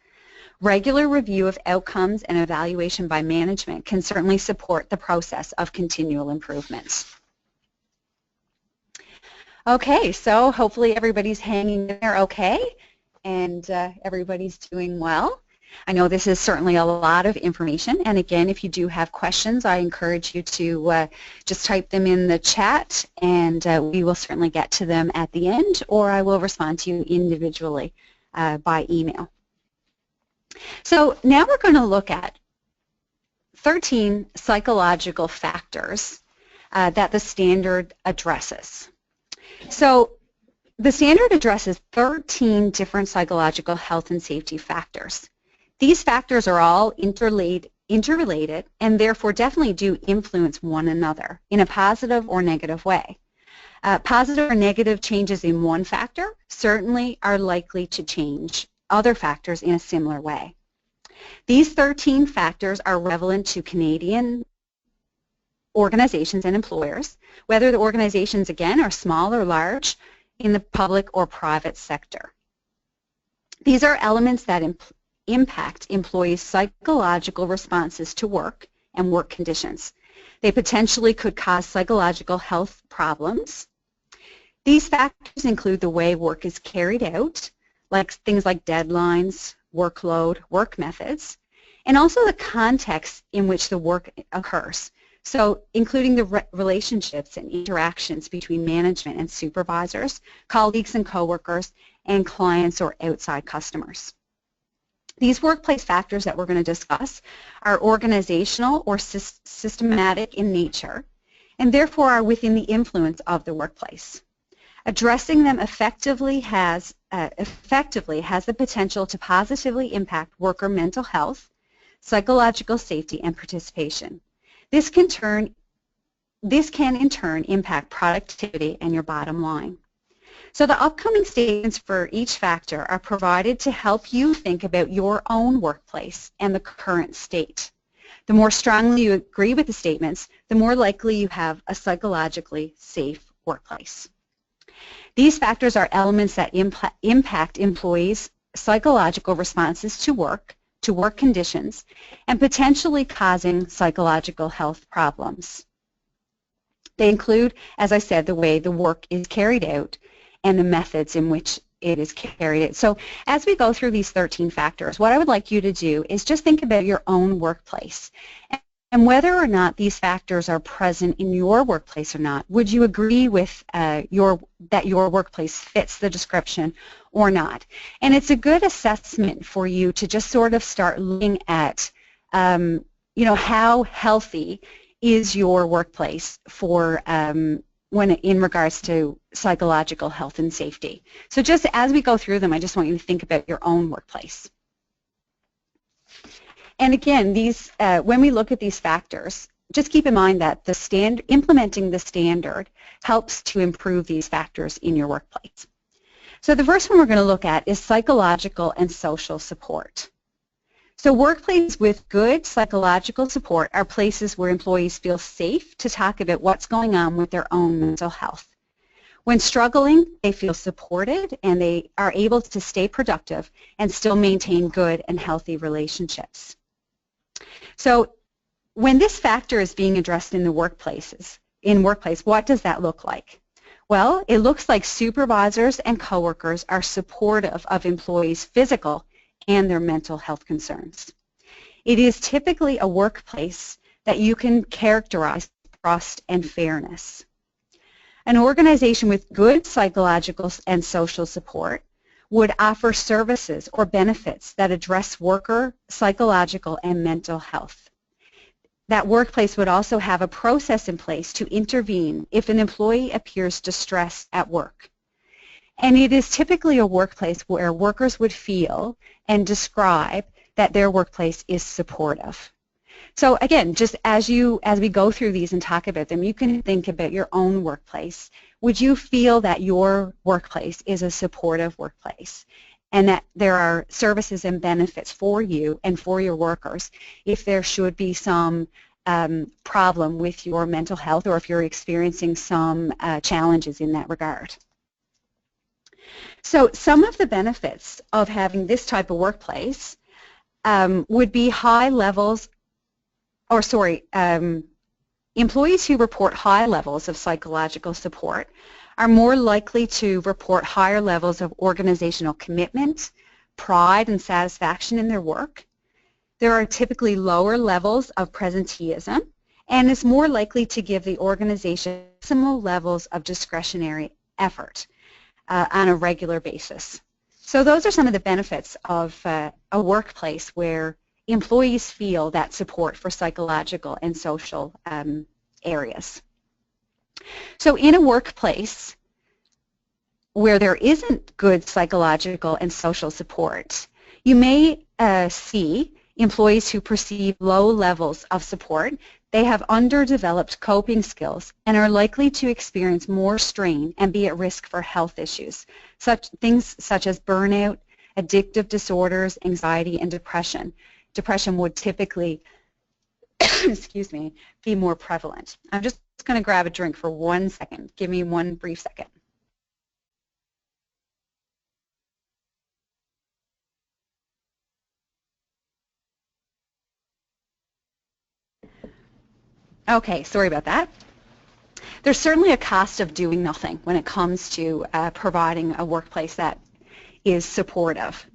Regular review of outcomes and evaluation by management can certainly support the process of continual improvements. Okay, so hopefully everybody's hanging in there okay and everybody's doing well. I know this is certainly a lot of information, and again, if you do have questions, I encourage you to just type them in the chat, and we will certainly get to them at the end, or I will respond to you individually by email. So now we're going to look at 13 psychological factors that the standard addresses. So the standard addresses 13 different psychological health and safety factors. These factors are all interrelated and therefore definitely do influence one another in a positive or negative way. Positive or negative changes in one factor certainly are likely to change other factors in a similar way. These 13 factors are relevant to Canadian organizations and employers, whether the organizations, again, are small or large, in the public or private sector. These are elements that impact employees' psychological responses to work and work conditions. They potentially could cause psychological health problems. These factors include the way work is carried out, like things like deadlines, workload, work methods, and also the context in which the work occurs. So including the relationships and interactions between management and supervisors, colleagues and coworkers, and clients or outside customers. These workplace factors that we're going to discuss are organizational or systematic in nature and therefore are within the influence of the workplace. Addressing them effectively has the potential to positively impact worker mental health, psychological safety, and participation. This can in turn impact productivity and your bottom line. So the upcoming statements for each factor are provided to help you think about your own workplace and the current state. The more strongly you agree with the statements, the more likely you have a psychologically safe workplace. These factors are elements that impact employees' psychological responses to work conditions, and potentially causing psychological health problems. They include, as I said, the way the work is carried out and the methods in which it is carried out. So as we go through these 13 factors, what I would like you to do is just think about your own workplace and whether or not these factors are present in your workplace or not. Would you agree with that your workplace fits the description or not? And it's a good assessment for you to just sort of start looking at, how healthy is your workplace for when in regards to psychological health and safety. So just as we go through them, I just want you to think about your own workplace. And again, these when we look at these factors, just keep in mind that implementing the standard helps to improve these factors in your workplace. So the first one we're going to look at is psychological and social support. So workplaces with good psychological support are places where employees feel safe to talk about what's going on with their own mental health. When struggling, they feel supported and they are able to stay productive and still maintain good and healthy relationships. So when this factor is being addressed in the workplace, what does that look like? Well, it looks like supervisors and coworkers are supportive of employees' physical and their mental health concerns. It is typically a workplace that you can characterize trust and fairness. An organization with good psychological and social support would offer services or benefits that address worker psychological and mental health. That workplace would also have a process in place to intervene if an employee appears distressed at work. And it is typically a workplace where workers would feel and describe that their workplace is supportive. So again, just as we go through these and talk about them, you can think about your own workplace. Would you feel that your workplace is a supportive workplace and that there are services and benefits for you and for your workers if there should be some problem with your mental health or if you're experiencing some challenges in that regard? So some of the benefits of having this type of workplace would be employees who report high levels of psychological support are more likely to report higher levels of organizational commitment, pride, and satisfaction in their work. There are typically lower levels of presenteeism and is more likely to give the organization maximal levels of discretionary effort on a regular basis. So those are some of the benefits of a workplace where employees feel that support for psychological and social areas. So in a workplace where there isn't good psychological and social support, you may see employees who perceive low levels of support. They have underdeveloped coping skills and are likely to experience more strain and be at risk for health issues, things such as burnout, addictive disorders, anxiety, and depression. Depression would typically, excuse me, be more prevalent. I'm just going to grab a drink for 1 second. Give me one brief second. Okay, sorry about that. There's certainly a cost of doing nothing when it comes to providing a workplace that is supportive.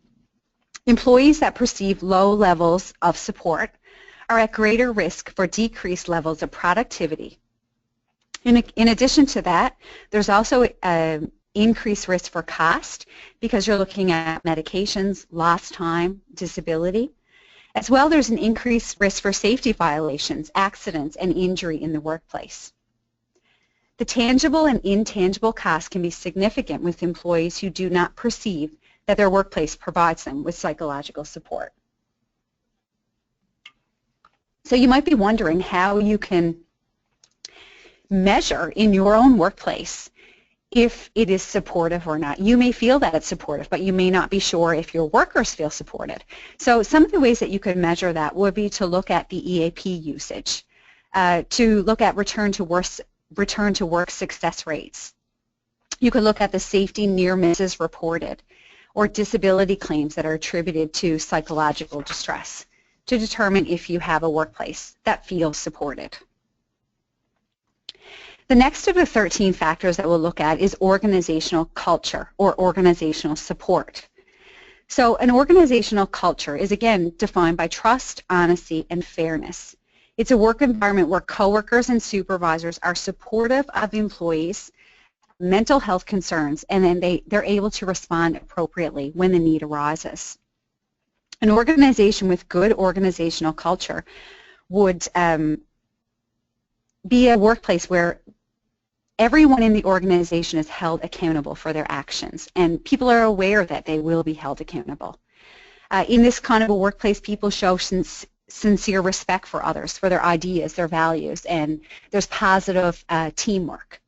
Employees that perceive low levels of support are at greater risk for decreased levels of productivity. In addition to that, there's also increased risk for cost because you're looking at medications, lost time, disability. As well, there's an increased risk for safety violations, accidents, and injury in the workplace. The tangible and intangible costs can be significant with employees who do not perceive that their workplace provides them with psychological support. So you might be wondering how you can measure in your own workplace if it is supportive or not. You may feel that it's supportive, but you may not be sure if your workers feel supported. So some of the ways that you could measure that would be to look at the EAP usage, to look at return to work success rates. You could look at the safety near misses reported or disability claims that are attributed to psychological distress to determine if you have a workplace that feels supported. The next of the 13 factors that we'll look at is organizational culture or organizational support. So an organizational culture is again defined by trust, honesty, and fairness. It's a work environment where coworkers and supervisors are supportive of employees' mental health concerns, and then they're able to respond appropriately when the need arises. An organization with good organizational culture would be a workplace where everyone in the organization is held accountable for their actions, and people are aware that they will be held accountable. In this kind of a workplace, people show sincere respect for others, for their ideas, their values, and there's positive teamwork.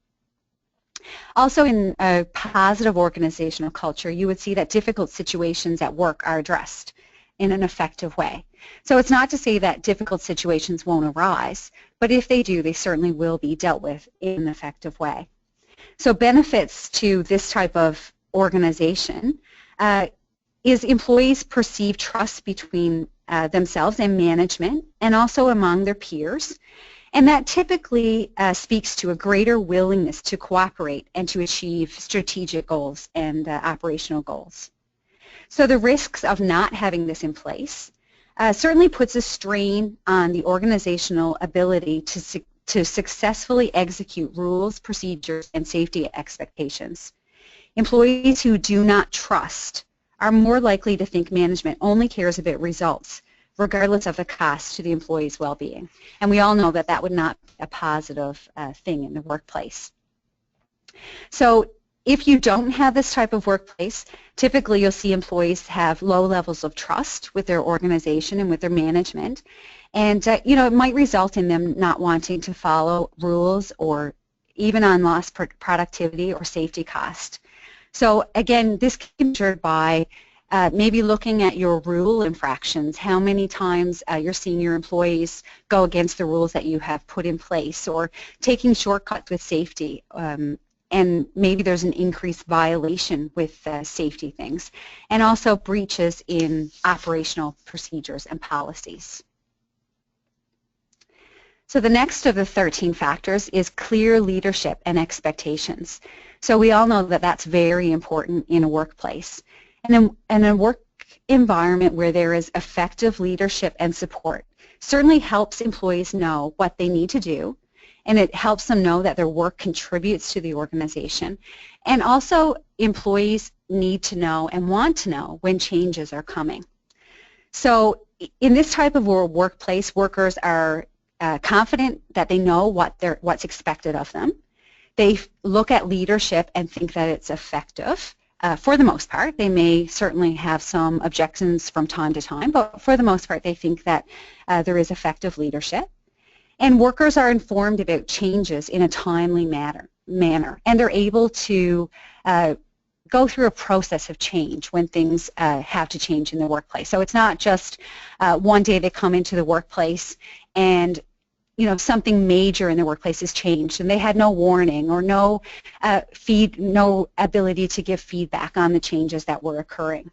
Also, in a positive organizational culture, you would see that difficult situations at work are addressed in an effective way. So it's not to say that difficult situations won't arise, but if they do, they certainly will be dealt with in an effective way. So benefits to this type of organization is employees perceive trust between themselves and management and also among their peers. And that typically speaks to a greater willingness to cooperate and to achieve strategic goals and operational goals. So the risks of not having this in place certainly puts a strain on the organizational ability to successfully execute rules, procedures, and safety expectations. Employees who do not trust are more likely to think management only cares about results, regardless of the cost to the employee's well-being. And we all know that that would not be a positive thing in the workplace. So if you don't have this type of workplace, typically you'll see employees have low levels of trust with their organization and with their management. And it might result in them not wanting to follow rules or even on lost productivity or safety cost. So again, this can be measured by maybe looking at your rule infractions, how many times you're seeing your employees go against the rules that you have put in place, or taking shortcuts with safety, and maybe there's an increased violation with safety things, and also breaches in operational procedures and policies. So the next of the 13 factors is clear leadership and expectations. So we all know that that's very important in a workplace. And in a work environment where there is effective leadership and support certainly helps employees know what they need to do, and it helps them know that their work contributes to the organization. And also employees need to know and want to know when changes are coming. So in this type of workplace, workers are confident that they know what's expected of them. They look at leadership and think that it's effective. For the most part, they may certainly have some objections from time to time, but for the most part they think that there is effective leadership. And workers are informed about changes in a timely manner, and they're able to go through a process of change when things have to change in the workplace. So it's not just one day they come into the workplace and something major in the workplace has changed and they had no warning or no ability to give feedback on the changes that were occurring.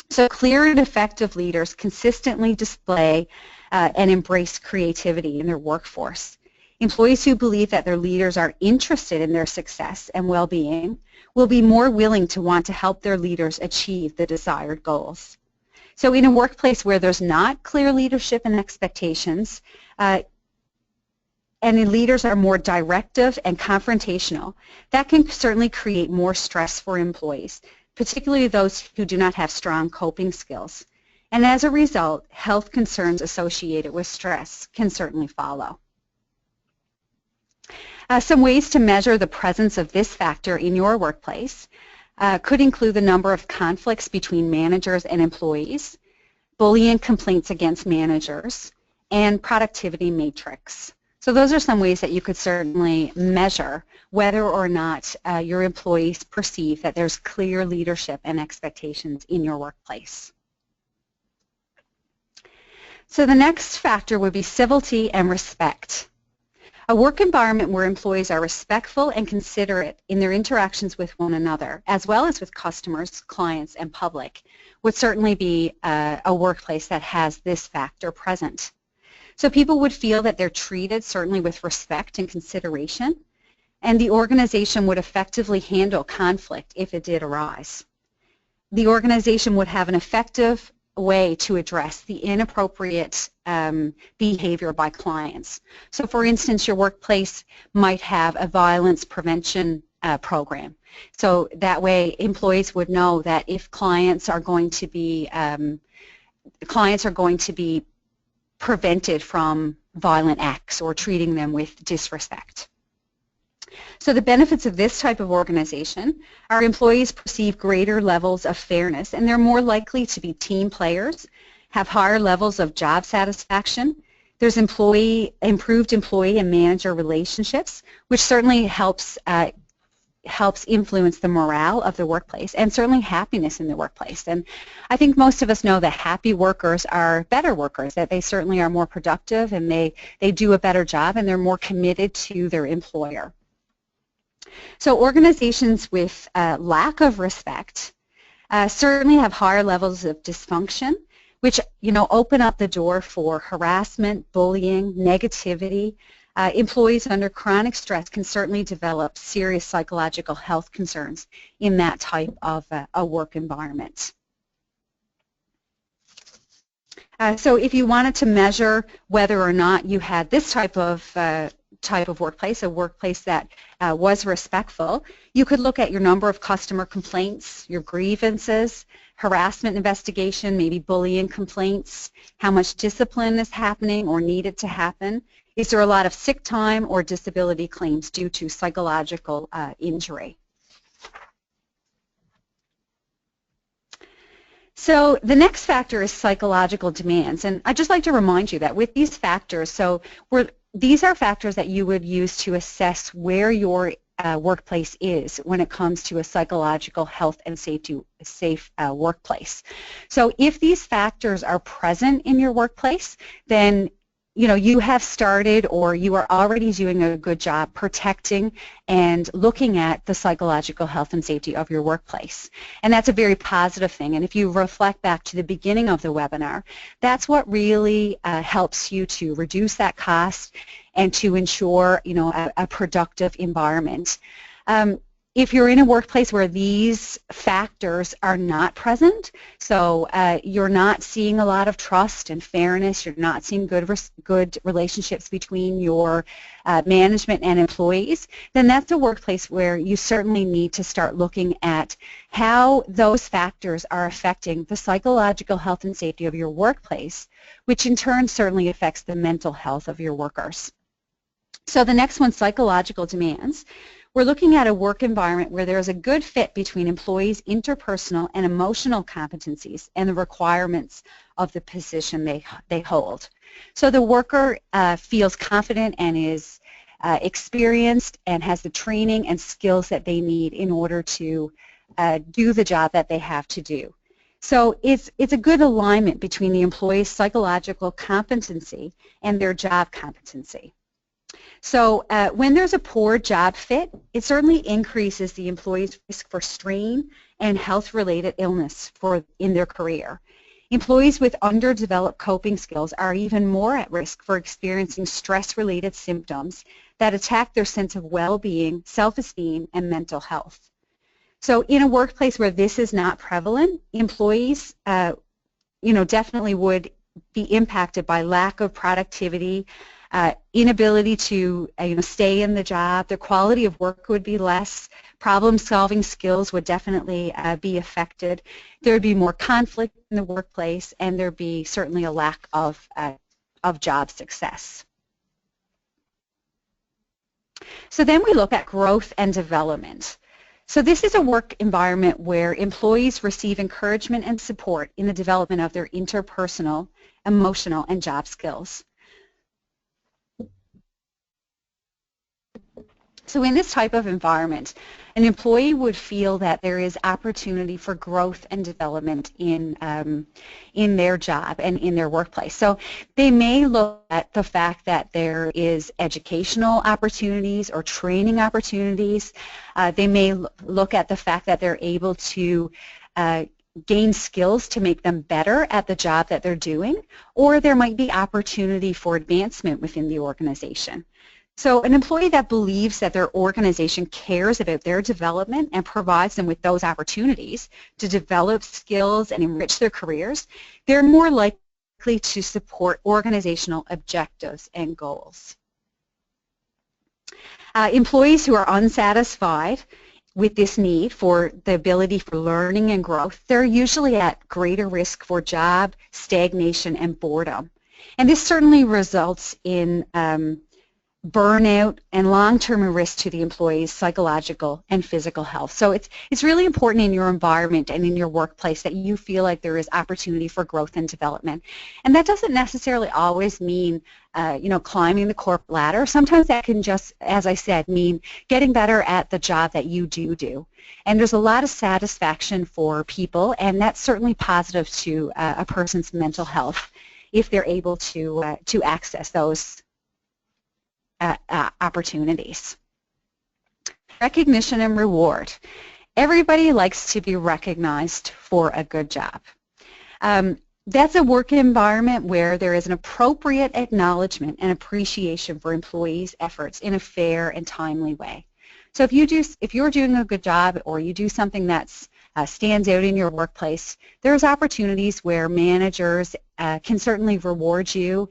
So clear and effective leaders consistently display and embrace creativity in their workforce. Employees who believe that their leaders are interested in their success and well-being will be more willing to want to help their leaders achieve the desired goals. So in a workplace where there's not clear leadership and expectations, and the leaders are more directive and confrontational, that can certainly create more stress for employees, particularly those who do not have strong coping skills. And as a result, health concerns associated with stress can certainly follow. Some ways to measure the presence of this factor in your workplace could include the number of conflicts between managers and employees, bullying complaints against managers, and productivity matrix. So those are some ways that you could certainly measure whether or not your employees perceive that there's clear leadership and expectations in your workplace. So the next factor would be civility and respect. A work environment where employees are respectful and considerate in their interactions with one another, as well as with customers, clients, and public, would certainly be a workplace that has this factor present. So people would feel that they're treated certainly with respect and consideration, and the organization would effectively handle conflict if it did arise. The organization would have an effective way to address the inappropriate behavior by clients. So for instance, your workplace might have a violence prevention program. So that way employees would know that if clients are going to be prevented from violent acts or treating them with disrespect. So the benefits of this type of organization are employees perceive greater levels of fairness, and they're more likely to be team players, have higher levels of job satisfaction. There's improved employee and manager relationships, which certainly helps influence the morale of the workplace and certainly happiness in the workplace. And I think most of us know that happy workers are better workers, that they certainly are more productive and they do a better job and they're more committed to their employer. So organizations with lack of respect certainly have higher levels of dysfunction, which open up the door for harassment, bullying, negativity. Employees under chronic stress can certainly develop serious psychological health concerns in that type of a work environment. So if you wanted to measure whether or not you had this type of workplace, a workplace that was respectful, you could look at your number of customer complaints, your grievances, harassment investigation, maybe bullying complaints, how much discipline is happening or needed to happen. Is there a lot of sick time or disability claims due to psychological injury? So the next factor is psychological demands, and I'd just like to remind you that with these factors, these are factors that you would use to assess where your workplace is when it comes to a psychological health and safe workplace. So if these factors are present in your workplace, then you have started or you are already doing a good job protecting and looking at the psychological health and safety of your workplace. And that's a very positive thing. And if you reflect back to the beginning of the webinar, that's what really helps you to reduce that cost and to ensure a productive environment. If you're in a workplace where these factors are not present, so you're not seeing a lot of trust and fairness, you're not seeing good relationships between your management and employees, then that's a workplace where you certainly need to start looking at how those factors are affecting the psychological health and safety of your workplace, which in turn certainly affects the mental health of your workers. So the next one, psychological demands. We're looking at a work environment where there is a good fit between employees' interpersonal and emotional competencies and the requirements of the position they hold. So the worker feels confident and is experienced and has the training and skills that they need in order to do the job that they have to do. So it's a good alignment between the employee's psychological competency and their job competency. So when there's a poor job fit, it certainly increases the employee's risk for strain and health-related illness in their career. Employees with underdeveloped coping skills are even more at risk for experiencing stress-related symptoms that attack their sense of well-being, self-esteem, and mental health. So in a workplace where this is not prevalent, employees definitely would be impacted by lack of productivity, inability to stay in the job, their quality of work would be less, problem-solving skills would definitely be affected, there would be more conflict in the workplace, and there would be certainly a lack of job success. So then we look at growth and development. So this is a work environment where employees receive encouragement and support in the development of their interpersonal, emotional, and job skills. So in this type of environment, an employee would feel that there is opportunity for growth and development in their job and in their workplace. So they may look at the fact that there is educational opportunities or training opportunities. They may look at the fact that they're able to gain skills to make them better at the job that they're doing, or there might be opportunity for advancement within the organization. So an employee that believes that their organization cares about their development and provides them with those opportunities to develop skills and enrich their careers, they're more likely to support organizational objectives and goals. Employees who are unsatisfied with this need for the ability for learning and growth, they're usually at greater risk for job stagnation and boredom. And this certainly results in burnout and long-term risk to the employee's psychological and physical health. So it's really important in your environment and in your workplace that you feel like there is opportunity for growth and development. And that doesn't necessarily always mean climbing the corporate ladder. Sometimes that can just, as I said, mean getting better at the job that you do. And there's a lot of satisfaction for people, and that's certainly positive to a person's mental health if they're able to access those opportunities. Recognition and reward. Everybody likes to be recognized for a good job. That's a work environment where there is an appropriate acknowledgement and appreciation for employees' efforts in a fair and timely way. So if you're doing a good job or you do something that's stands out in your workplace, there's opportunities where managers can certainly reward you,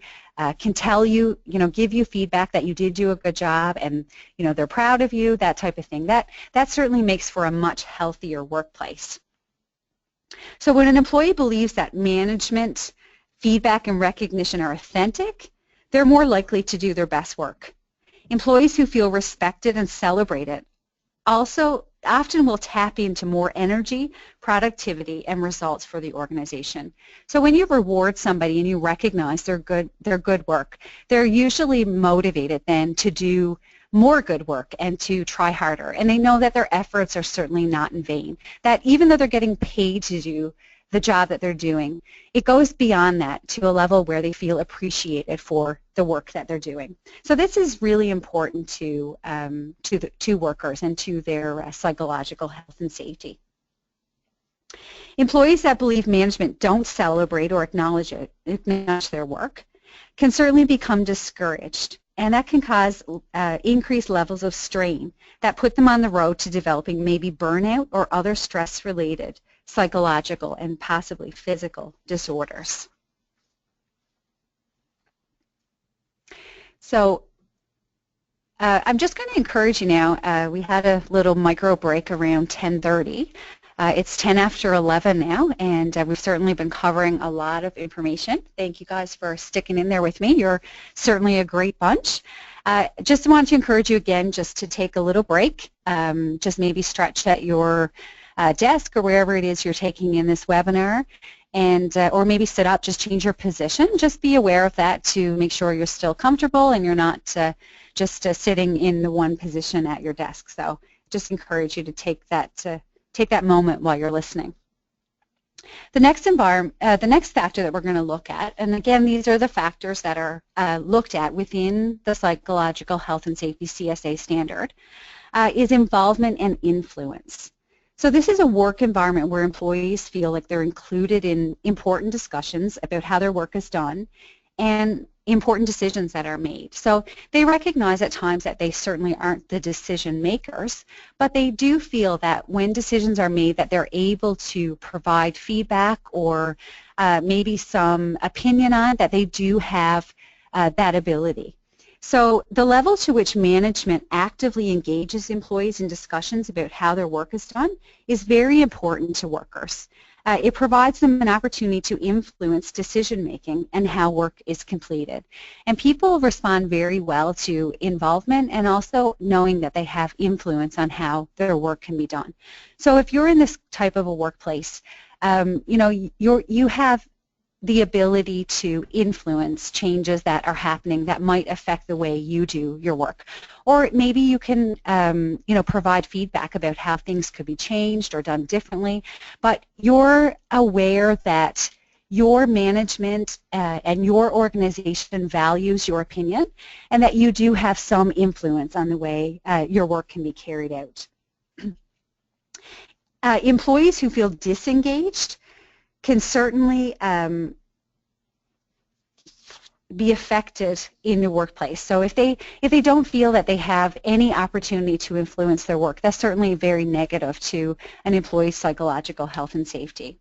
can tell you, give you feedback that you did do a good job, and they're proud of you, that type of thing. That certainly makes for a much healthier workplace. So when an employee believes that management, feedback, and recognition are authentic, they're more likely to do their best work. Employees who feel respected and celebrated also often will tap into more energy, productivity, and results for the organization. So when you reward somebody and you recognize their good work, they're usually motivated then to do more good work and to try harder. And they know that their efforts are certainly not in vain, that even though they're getting paid to do the job that they're doing, it goes beyond that to a level where they feel appreciated for the work that they're doing. So this is really important to workers and to their psychological health and safety. Employees that believe management don't celebrate or acknowledge their work can certainly become discouraged, and that can cause increased levels of strain that put them on the road to developing maybe burnout or other stress-related psychological and possibly physical disorders. So I'm just going to encourage you now, we had a little micro break around 10:30. It's 10 after 11 now, and we've certainly been covering a lot of information. Thank you guys for sticking in there with me. You're certainly a great bunch. Just want to encourage you again just to take a little break, just maybe stretch at your desk or wherever it is you're taking in this webinar, and or maybe sit up, just change your position. Just be aware of that to make sure you're still comfortable and you're not just sitting in the one position at your desk. So just encourage you to take that moment while you're listening. The next factor that we're going to look at, and again these are the factors that are looked at within the Psychological Health and Safety CSA standard, is involvement and influence. So this is a work environment where employees feel like they're included in important discussions about how their work is done and important decisions that are made. So they recognize at times that they certainly aren't the decision makers, but they do feel that when decisions are made that they're able to provide feedback or maybe some opinion on, that they do have that ability. So the level to which management actively engages employees in discussions about how their work is done is very important to workers. It provides them an opportunity to influence decision-making and how work is completed. And people respond very well to involvement and also knowing that they have influence on how their work can be done. So if you're in this type of a workplace, you have the ability to influence changes that are happening that might affect the way you do your work. Or maybe you can provide feedback about how things could be changed or done differently, but you're aware that your management and your organization values your opinion and that you do have some influence on the way your work can be carried out. Employees who feel disengaged can certainly be affected in the workplace. So if they don't feel that they have any opportunity to influence their work, that's certainly very negative to an employee's psychological health and safety.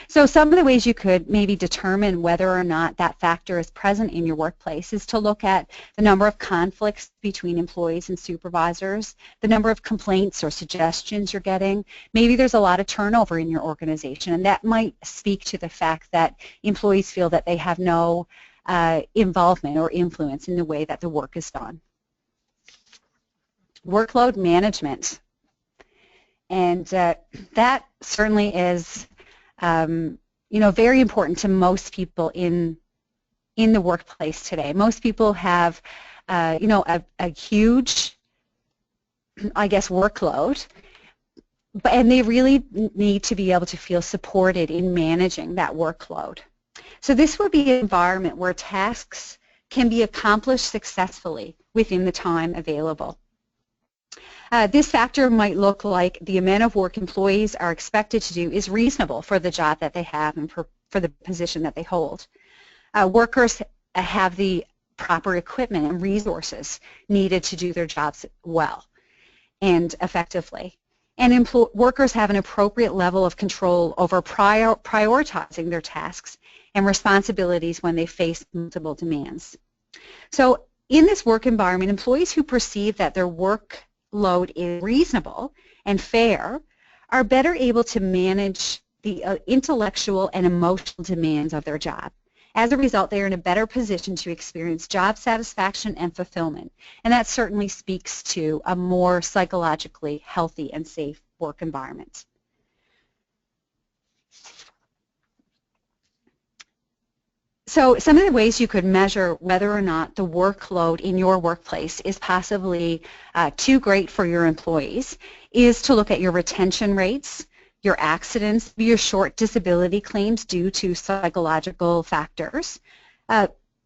So some of the ways you could maybe determine whether or not that factor is present in your workplace is to look at the number of conflicts between employees and supervisors, the number of complaints or suggestions you're getting. Maybe there's a lot of turnover in your organization, and that might speak to the fact that employees feel that they have no involvement or influence in the way that the work is done. Workload management. And that certainly is very important to most people in the workplace today. Most people have, a huge, I guess, workload, and they really need to be able to feel supported in managing that workload. So this would be an environment where tasks can be accomplished successfully within the time available. This factor might look like the amount of work employees are expected to do is reasonable for the job that they have and for the position that they hold. Workers have the proper equipment and resources needed to do their jobs well and effectively. And workers have an appropriate level of control over prioritizing their tasks and responsibilities when they face multiple demands. So in this work environment, employees who perceive that their workload is reasonable and fair are better able to manage the intellectual and emotional demands of their job. As a result, they are in a better position to experience job satisfaction and fulfillment, and that certainly speaks to a more psychologically healthy and safe work environment. So some of the ways you could measure whether or not the workload in your workplace is possibly too great for your employees is to look at your retention rates, your accidents, your short disability claims due to psychological factors,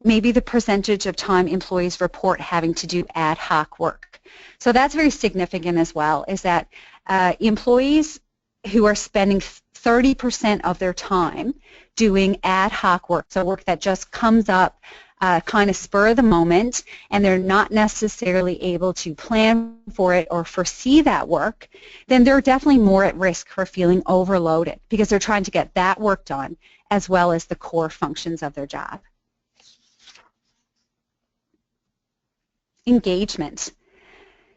maybe the percentage of time employees report having to do ad hoc work. So that's very significant as well, is that employees who are spending 30% of their time doing ad hoc work, so work that just comes up kind of spur of the moment, and they're not necessarily able to plan for it or foresee that work, then they're definitely more at risk for feeling overloaded because they're trying to get that work done as well as the core functions of their job. Engagement.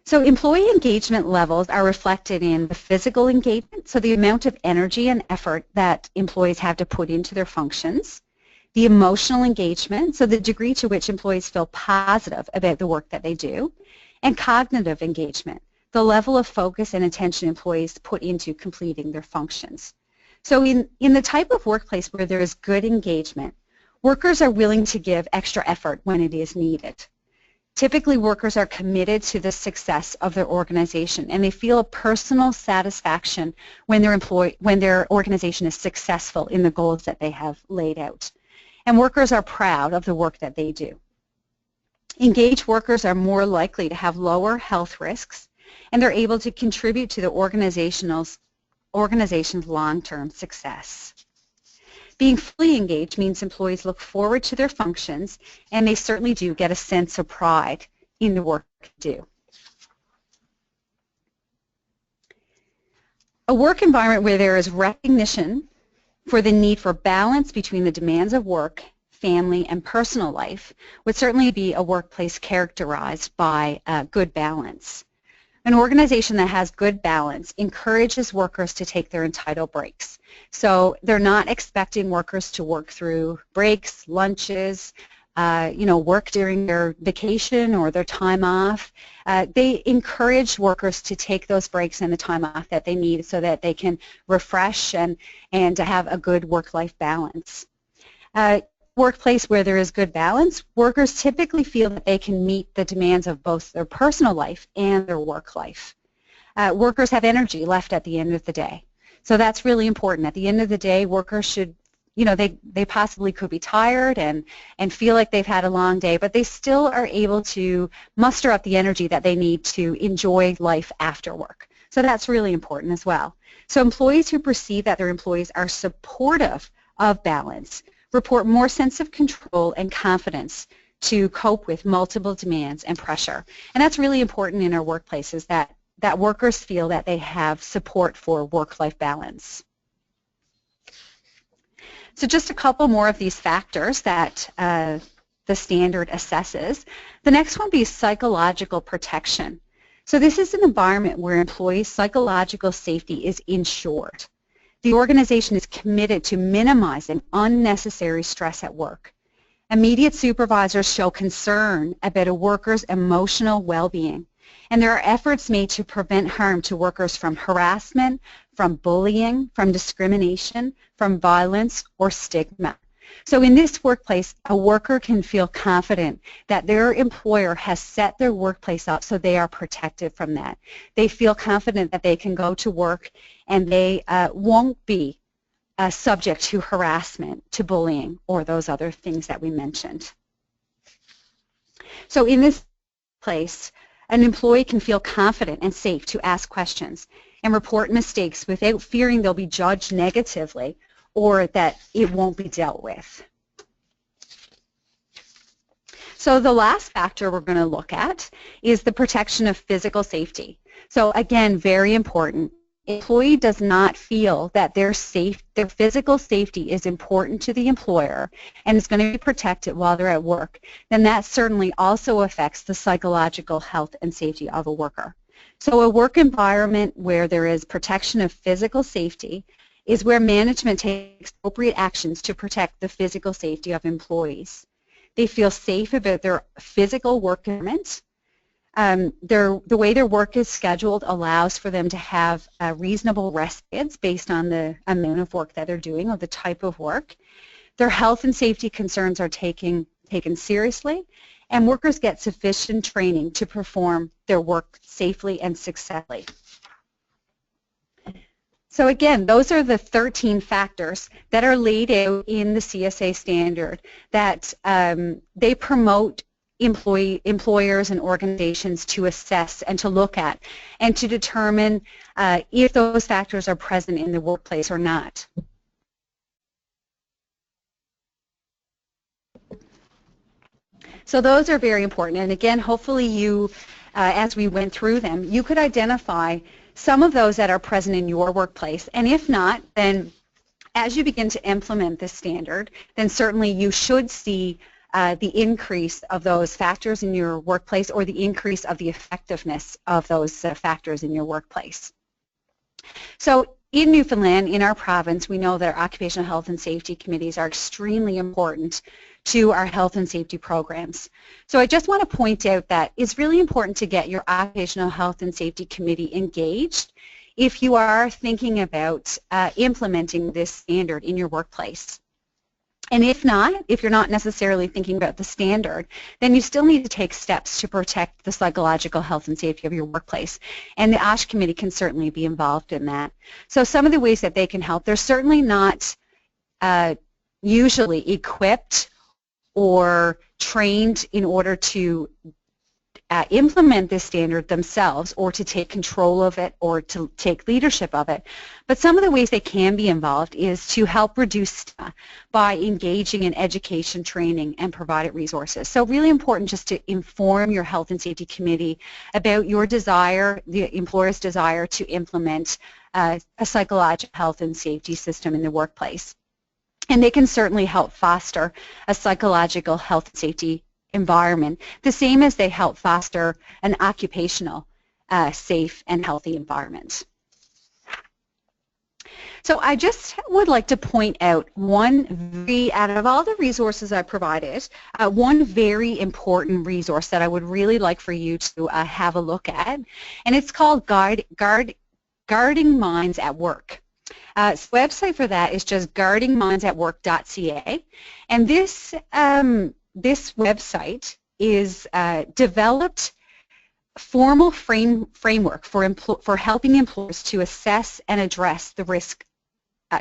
So employee engagement levels are reflected in the physical engagement, so the amount of energy and effort that employees have to put into their functions, the emotional engagement, so the degree to which employees feel positive about the work that they do, and cognitive engagement, the level of focus and attention employees put into completing their functions. So in the type of workplace where there is good engagement, workers are willing to give extra effort when it is needed. Typically, workers are committed to the success of their organization, and they feel a personal satisfaction when their organization is successful in the goals that they have laid out. And workers are proud of the work that they do. Engaged workers are more likely to have lower health risks, and they're able to contribute to the organization's long-term success. Being fully engaged means employees look forward to their functions, and they certainly do get a sense of pride in the work they do. A work environment where there is recognition for the need for balance between the demands of work, family, and personal life would certainly be a workplace characterized by good balance. An organization that has good balance encourages workers to take their entitled breaks. So they're not expecting workers to work through breaks, lunches, work during their vacation or their time off. They encourage workers to take those breaks and the time off that they need so that they can refresh and to have a good work-life balance. workplace where there is good balance, workers typically feel that they can meet the demands of both their personal life and their work life. Workers have energy left at the end of the day. So that's really important. At the end of the day, workers should, they possibly could be tired and feel like they've had a long day, but they still are able to muster up the energy that they need to enjoy life after work. So that's really important as well. So employees who perceive that their employees are supportive of balance report more sense of control and confidence to cope with multiple demands and pressure. And that's really important in our workplaces, that workers feel that they have support for work-life balance. So just a couple more of these factors that the standard assesses. The next one would be psychological protection. So this is an environment where employees' psychological safety is ensured. The organization is committed to minimizing unnecessary stress at work. Immediate supervisors show concern about a worker's emotional well-being, and there are efforts made to prevent harm to workers from harassment, from bullying, from discrimination, from violence, or stigma. So in this workplace, a worker can feel confident that their employer has set their workplace up so they are protected from that. They feel confident that they can go to work and they won't be subject to harassment, to bullying, or those other things that we mentioned. So in this place, an employee can feel confident and safe to ask questions and report mistakes without fearing they'll be judged negatively or that it won't be dealt with. So the last factor we're going to look at is the protection of physical safety. So again, very important. Employee does not feel that their physical safety is important to the employer and is going to be protected while they're at work, then that certainly also affects the psychological health and safety of a worker. So a work environment where there is protection of physical safety is where management takes appropriate actions to protect the physical safety of employees. They feel safe about their physical work environment. The way their work is scheduled allows for them to have reasonable rest periods based on the amount of work that they're doing or the type of work. Their health and safety concerns are taken seriously, and workers get sufficient training to perform their work safely and successfully. So again, those are the 13 factors that are laid out in the CSA standard that they promote employers and organizations to assess and to look at and to determine if those factors are present in the workplace or not. So those are very important, and again, hopefully you, as we went through them, you could identify some of those that are present in your workplace, and if not, then as you begin to implement this standard, then certainly you should see the increase of those factors in your workplace or the increase of the effectiveness of those factors in your workplace. So in Newfoundland, in our province, we know that our occupational health and safety committees are extremely important to our health and safety programs. So I just want to point out that it's really important to get your occupational health and safety committee engaged if you are thinking about implementing this standard in your workplace. And if not, if you're not necessarily thinking about the standard, then you still need to take steps to protect the psychological health and safety of your workplace. And the OSH committee can certainly be involved in that. So some of the ways that they can help, they're certainly not usually equipped or trained in order to implement this standard themselves or to take control of it or to take leadership of it. But some of the ways they can be involved is to help reduce stigma by engaging in education, training, and provided resources. So really important just to inform your health and safety committee about your desire, the employer's desire to implement a psychological health and safety system in the workplace. And they can certainly help foster a psychological health and safety environment, the same as they help foster an occupational safe and healthy environment. So I just would like to point out out of all the resources I provided, one very important resource that I would really like for you to have a look at, and it's called Guarding Minds at Work. Website for that is just guardingmindsatwork.ca, and this website is developed formal framework for helping employers to assess and address the risk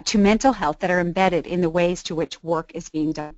to mental health that are embedded in the ways to which work is being done.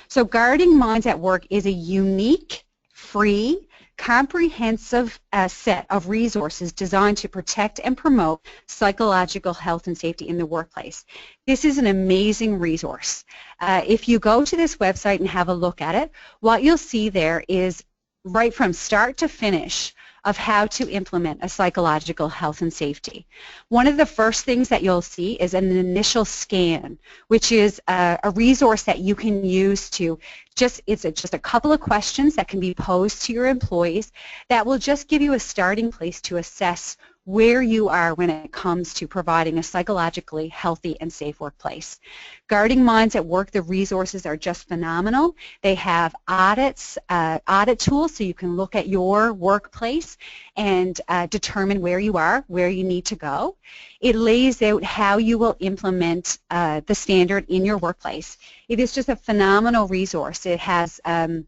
So Guarding Minds at Work is a unique, free, comprehensive set of resources designed to protect and promote psychological health and safety in the workplace. This is an amazing resource. If you go to this website and have a look at it, what you'll see there is right from start to finish of how to implement a psychological health and safety. One of the first things that you'll see is an initial scan, which is a resource that you can use to it's just a couple of questions that can be posed to your employees that will just give you a starting place to assess where you are when it comes to providing a psychologically healthy and safe workplace. Guarding Minds at Work, the resources are just phenomenal. They have audits, audit tools so you can look at your workplace and determine where you are, where you need to go. It lays out how you will implement the standard in your workplace. It is just a phenomenal resource. It has a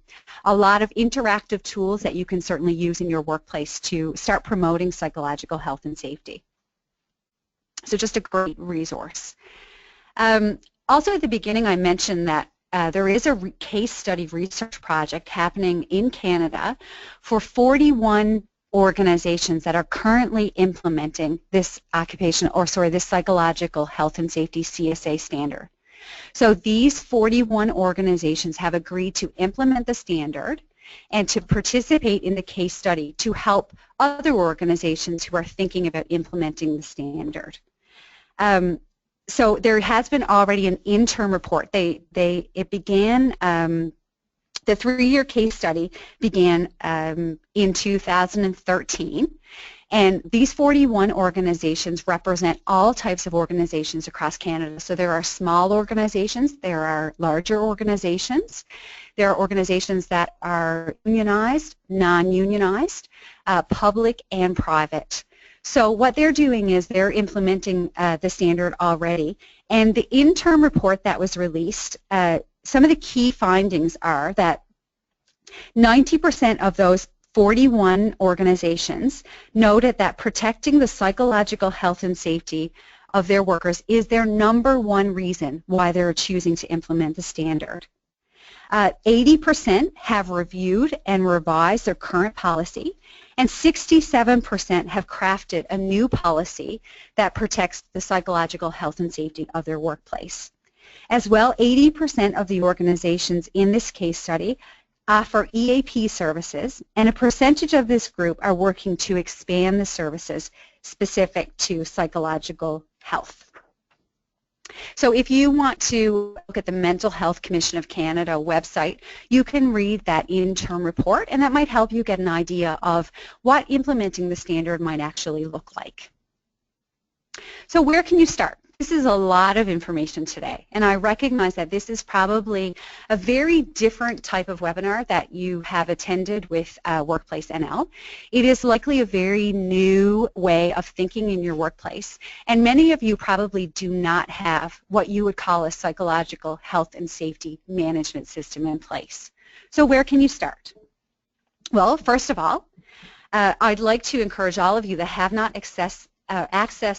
lot of interactive tools that you can certainly use in your workplace to start promoting psychological health and safety. So just a great resource. Also at the beginning I mentioned that there is a case study research project happening in Canada for 41 organizations that are currently implementing this this psychological health and safety CSA standard. So these 41 organizations have agreed to implement the standard and to participate in the case study to help other organizations who are thinking about implementing the standard. So there has been already an interim report. It began, the 3-year case study began in 2013. And these 41 organizations represent all types of organizations across Canada. So there are small organizations, there are larger organizations, there are organizations that are unionized, non-unionized, public and private. So what they're doing is they're implementing the standard already. And the interim report that was released, some of the key findings are that 90% of those 41 organizations noted that protecting the psychological health and safety of their workers is their #1 reason why they're choosing to implement the standard. 80% have reviewed and revised their current policy, and 67% have crafted a new policy that protects the psychological health and safety of their workplace. As well, 80% of the organizations in this case study offer EAP services, and a percentage of this group are working to expand the services specific to psychological health. So if you want to look at the Mental Health Commission of Canada website, you can read that interim report, and that might help you get an idea of what implementing the standard might actually look like. So where can you start? This is a lot of information today, and I recognize that this is probably a very different type of webinar that you have attended with Workplace NL. It is likely a very new way of thinking in your workplace, and many of you probably do not have what you would call a psychological health and safety management system in place. So where can you start? Well, first of all, I'd like to encourage all of you that have not accessed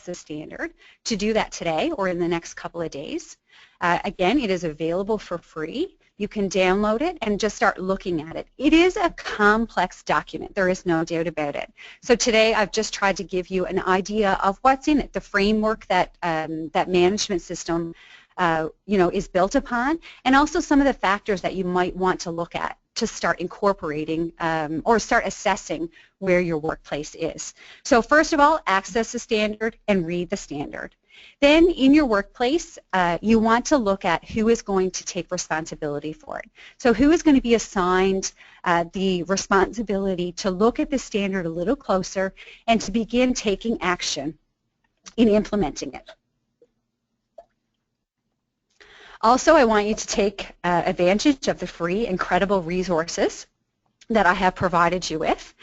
the standard to do that today or in the next couple of days. Again, it is available for free. You can download it and just start looking at it. It is a complex document. There is no doubt about it. So today I've just tried to give you an idea of what's in it, the framework that that management system is built upon, and also some of the factors that you might want to look at to start incorporating or start assessing where your workplace is. So first of all, access the standard and read the standard. Then in your workplace, you want to look at who is going to take responsibility for it. So who is going to be assigned the responsibility to look at the standard a little closer and to begin taking action in implementing it. Also, I want you to take advantage of the free and credible resources that I have provided you with,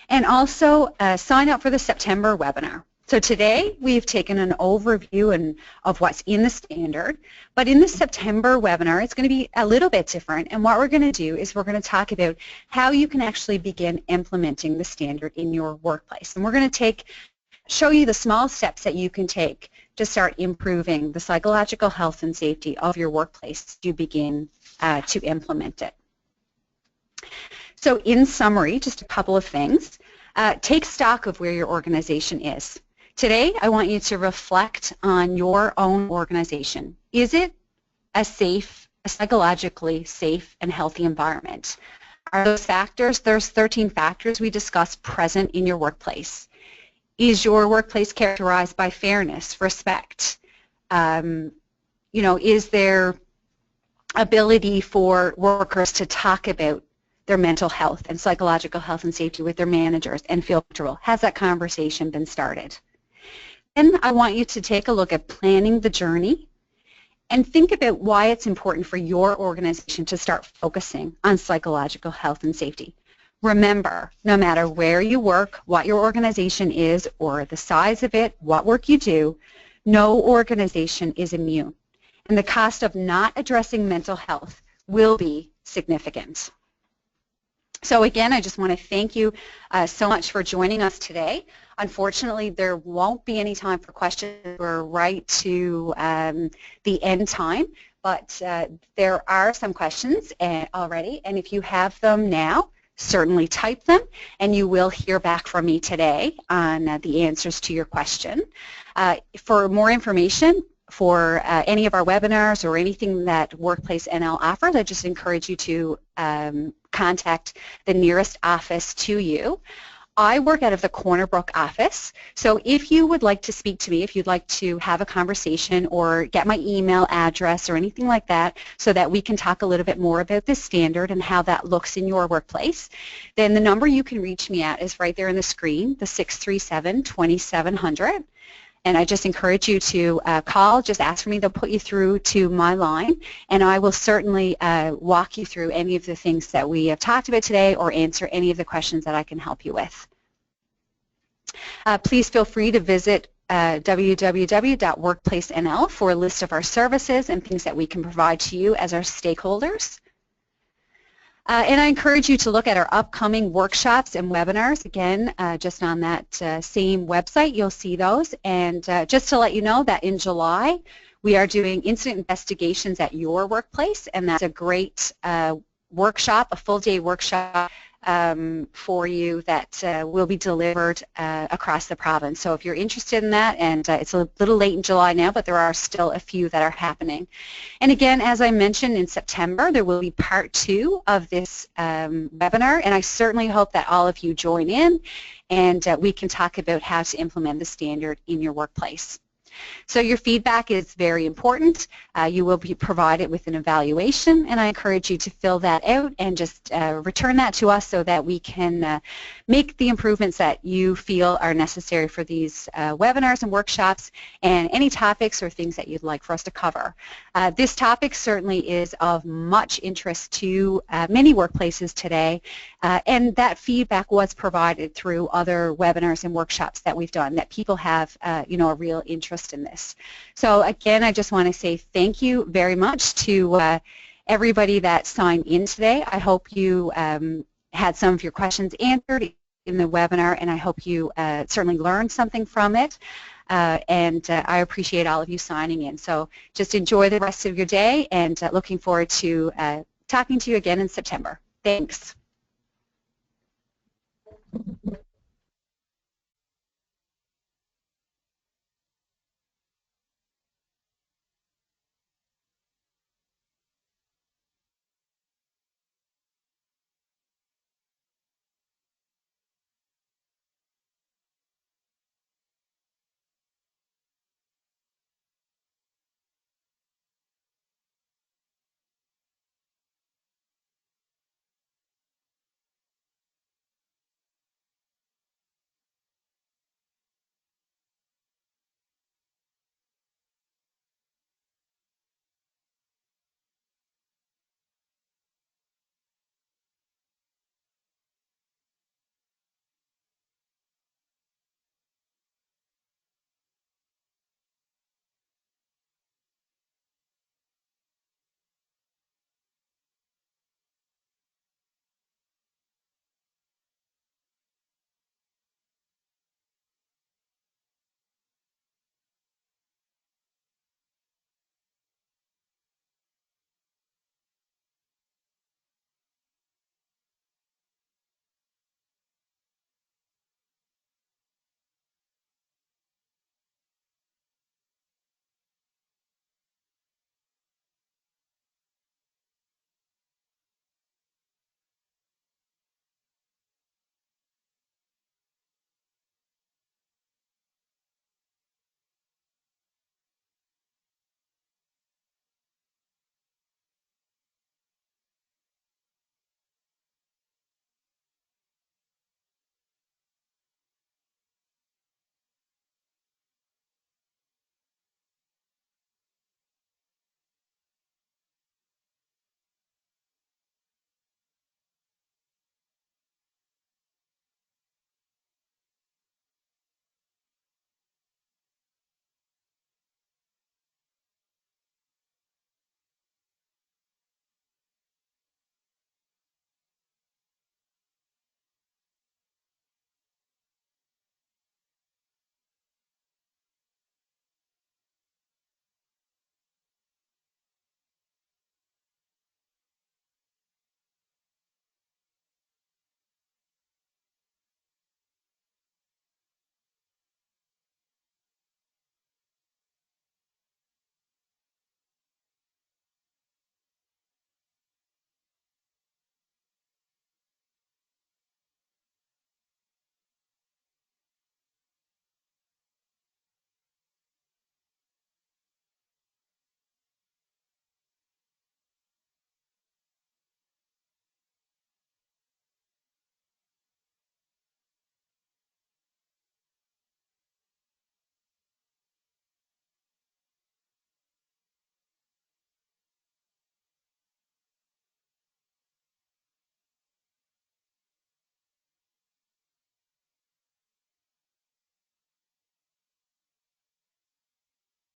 and also sign up for the September webinar. So today we've taken an overview of what's in the standard, but in the September webinar it's going to be a little bit different, and what we're going to do is we're going to talk about how you can actually begin implementing the standard in your workplace. And we're going to show you the small steps that you can take to start improving the psychological health and safety of your workplace to begin to implement it. So in summary, just a couple of things. Take stock of where your organization is. Today, I want you to reflect on your own organization. Is it a psychologically safe and healthy environment? Are those factors, there's 13 factors we discussed, present in your workplace? Is your workplace characterized by fairness, respect? Is there ability for workers to talk about their mental health and psychological health and safety with their managers and feel comfortable? Has that conversation been started? Then I want you to take a look at planning the journey and think about why it's important for your organization to start focusing on psychological health and safety. Remember, no matter where you work, what your organization is, or the size of it, what work you do, no organization is immune. And the cost of not addressing mental health will be significant. So again, I just want to thank you so much for joining us today. Unfortunately, there won't be any time for questions. We're right to the end time, but there are some questions already, and if you have them now, certainly type them, and you will hear back from me today on the answers to your question. For more information, for any of our webinars or anything that Workplace NL offers, I just encourage you to contact the nearest office to you. I work out of the Corner Brook office, so if you would like to speak to me, if you'd like to have a conversation or get my email address or anything like that so that we can talk a little bit more about this standard and how that looks in your workplace, then the number you can reach me at is right there on the screen, the 637-2700. And I just encourage you to call, just ask for me, they'll put you through to my line, and I will certainly walk you through any of the things that we have talked about today or answer any of the questions that I can help you with. Please feel free to visit www.workplacenl for a list of our services and things that we can provide to you as our stakeholders. And I encourage you to look at our upcoming workshops and webinars. Again, just on that same website, you'll see those. And just to let you know that in July, we are doing incident investigations at your workplace, and that's a great workshop, a full-day workshop for you that will be delivered across the province. So if you're interested in that, and it's a little late in July now, but there are still a few that are happening. And again, as I mentioned, in September there will be part 2 of this webinar, and I certainly hope that all of you join in and we can talk about how to implement the standard in your workplace. So your feedback is very important. You will be provided with an evaluation, and I encourage you to fill that out and just return that to us so that we can make the improvements that you feel are necessary for these webinars and workshops, and any topics or things that you'd like for us to cover. This topic certainly is of much interest to many workplaces today, and that feedback was provided through other webinars and workshops that we've done, that people have a real interest in this. So again, I just want to say thank you very much to everybody that signed in today. I hope you had some of your questions answered in the webinar, and I hope you certainly learned something from it. And I appreciate all of you signing in. So just enjoy the rest of your day, and looking forward to talking to you again in September. Thanks.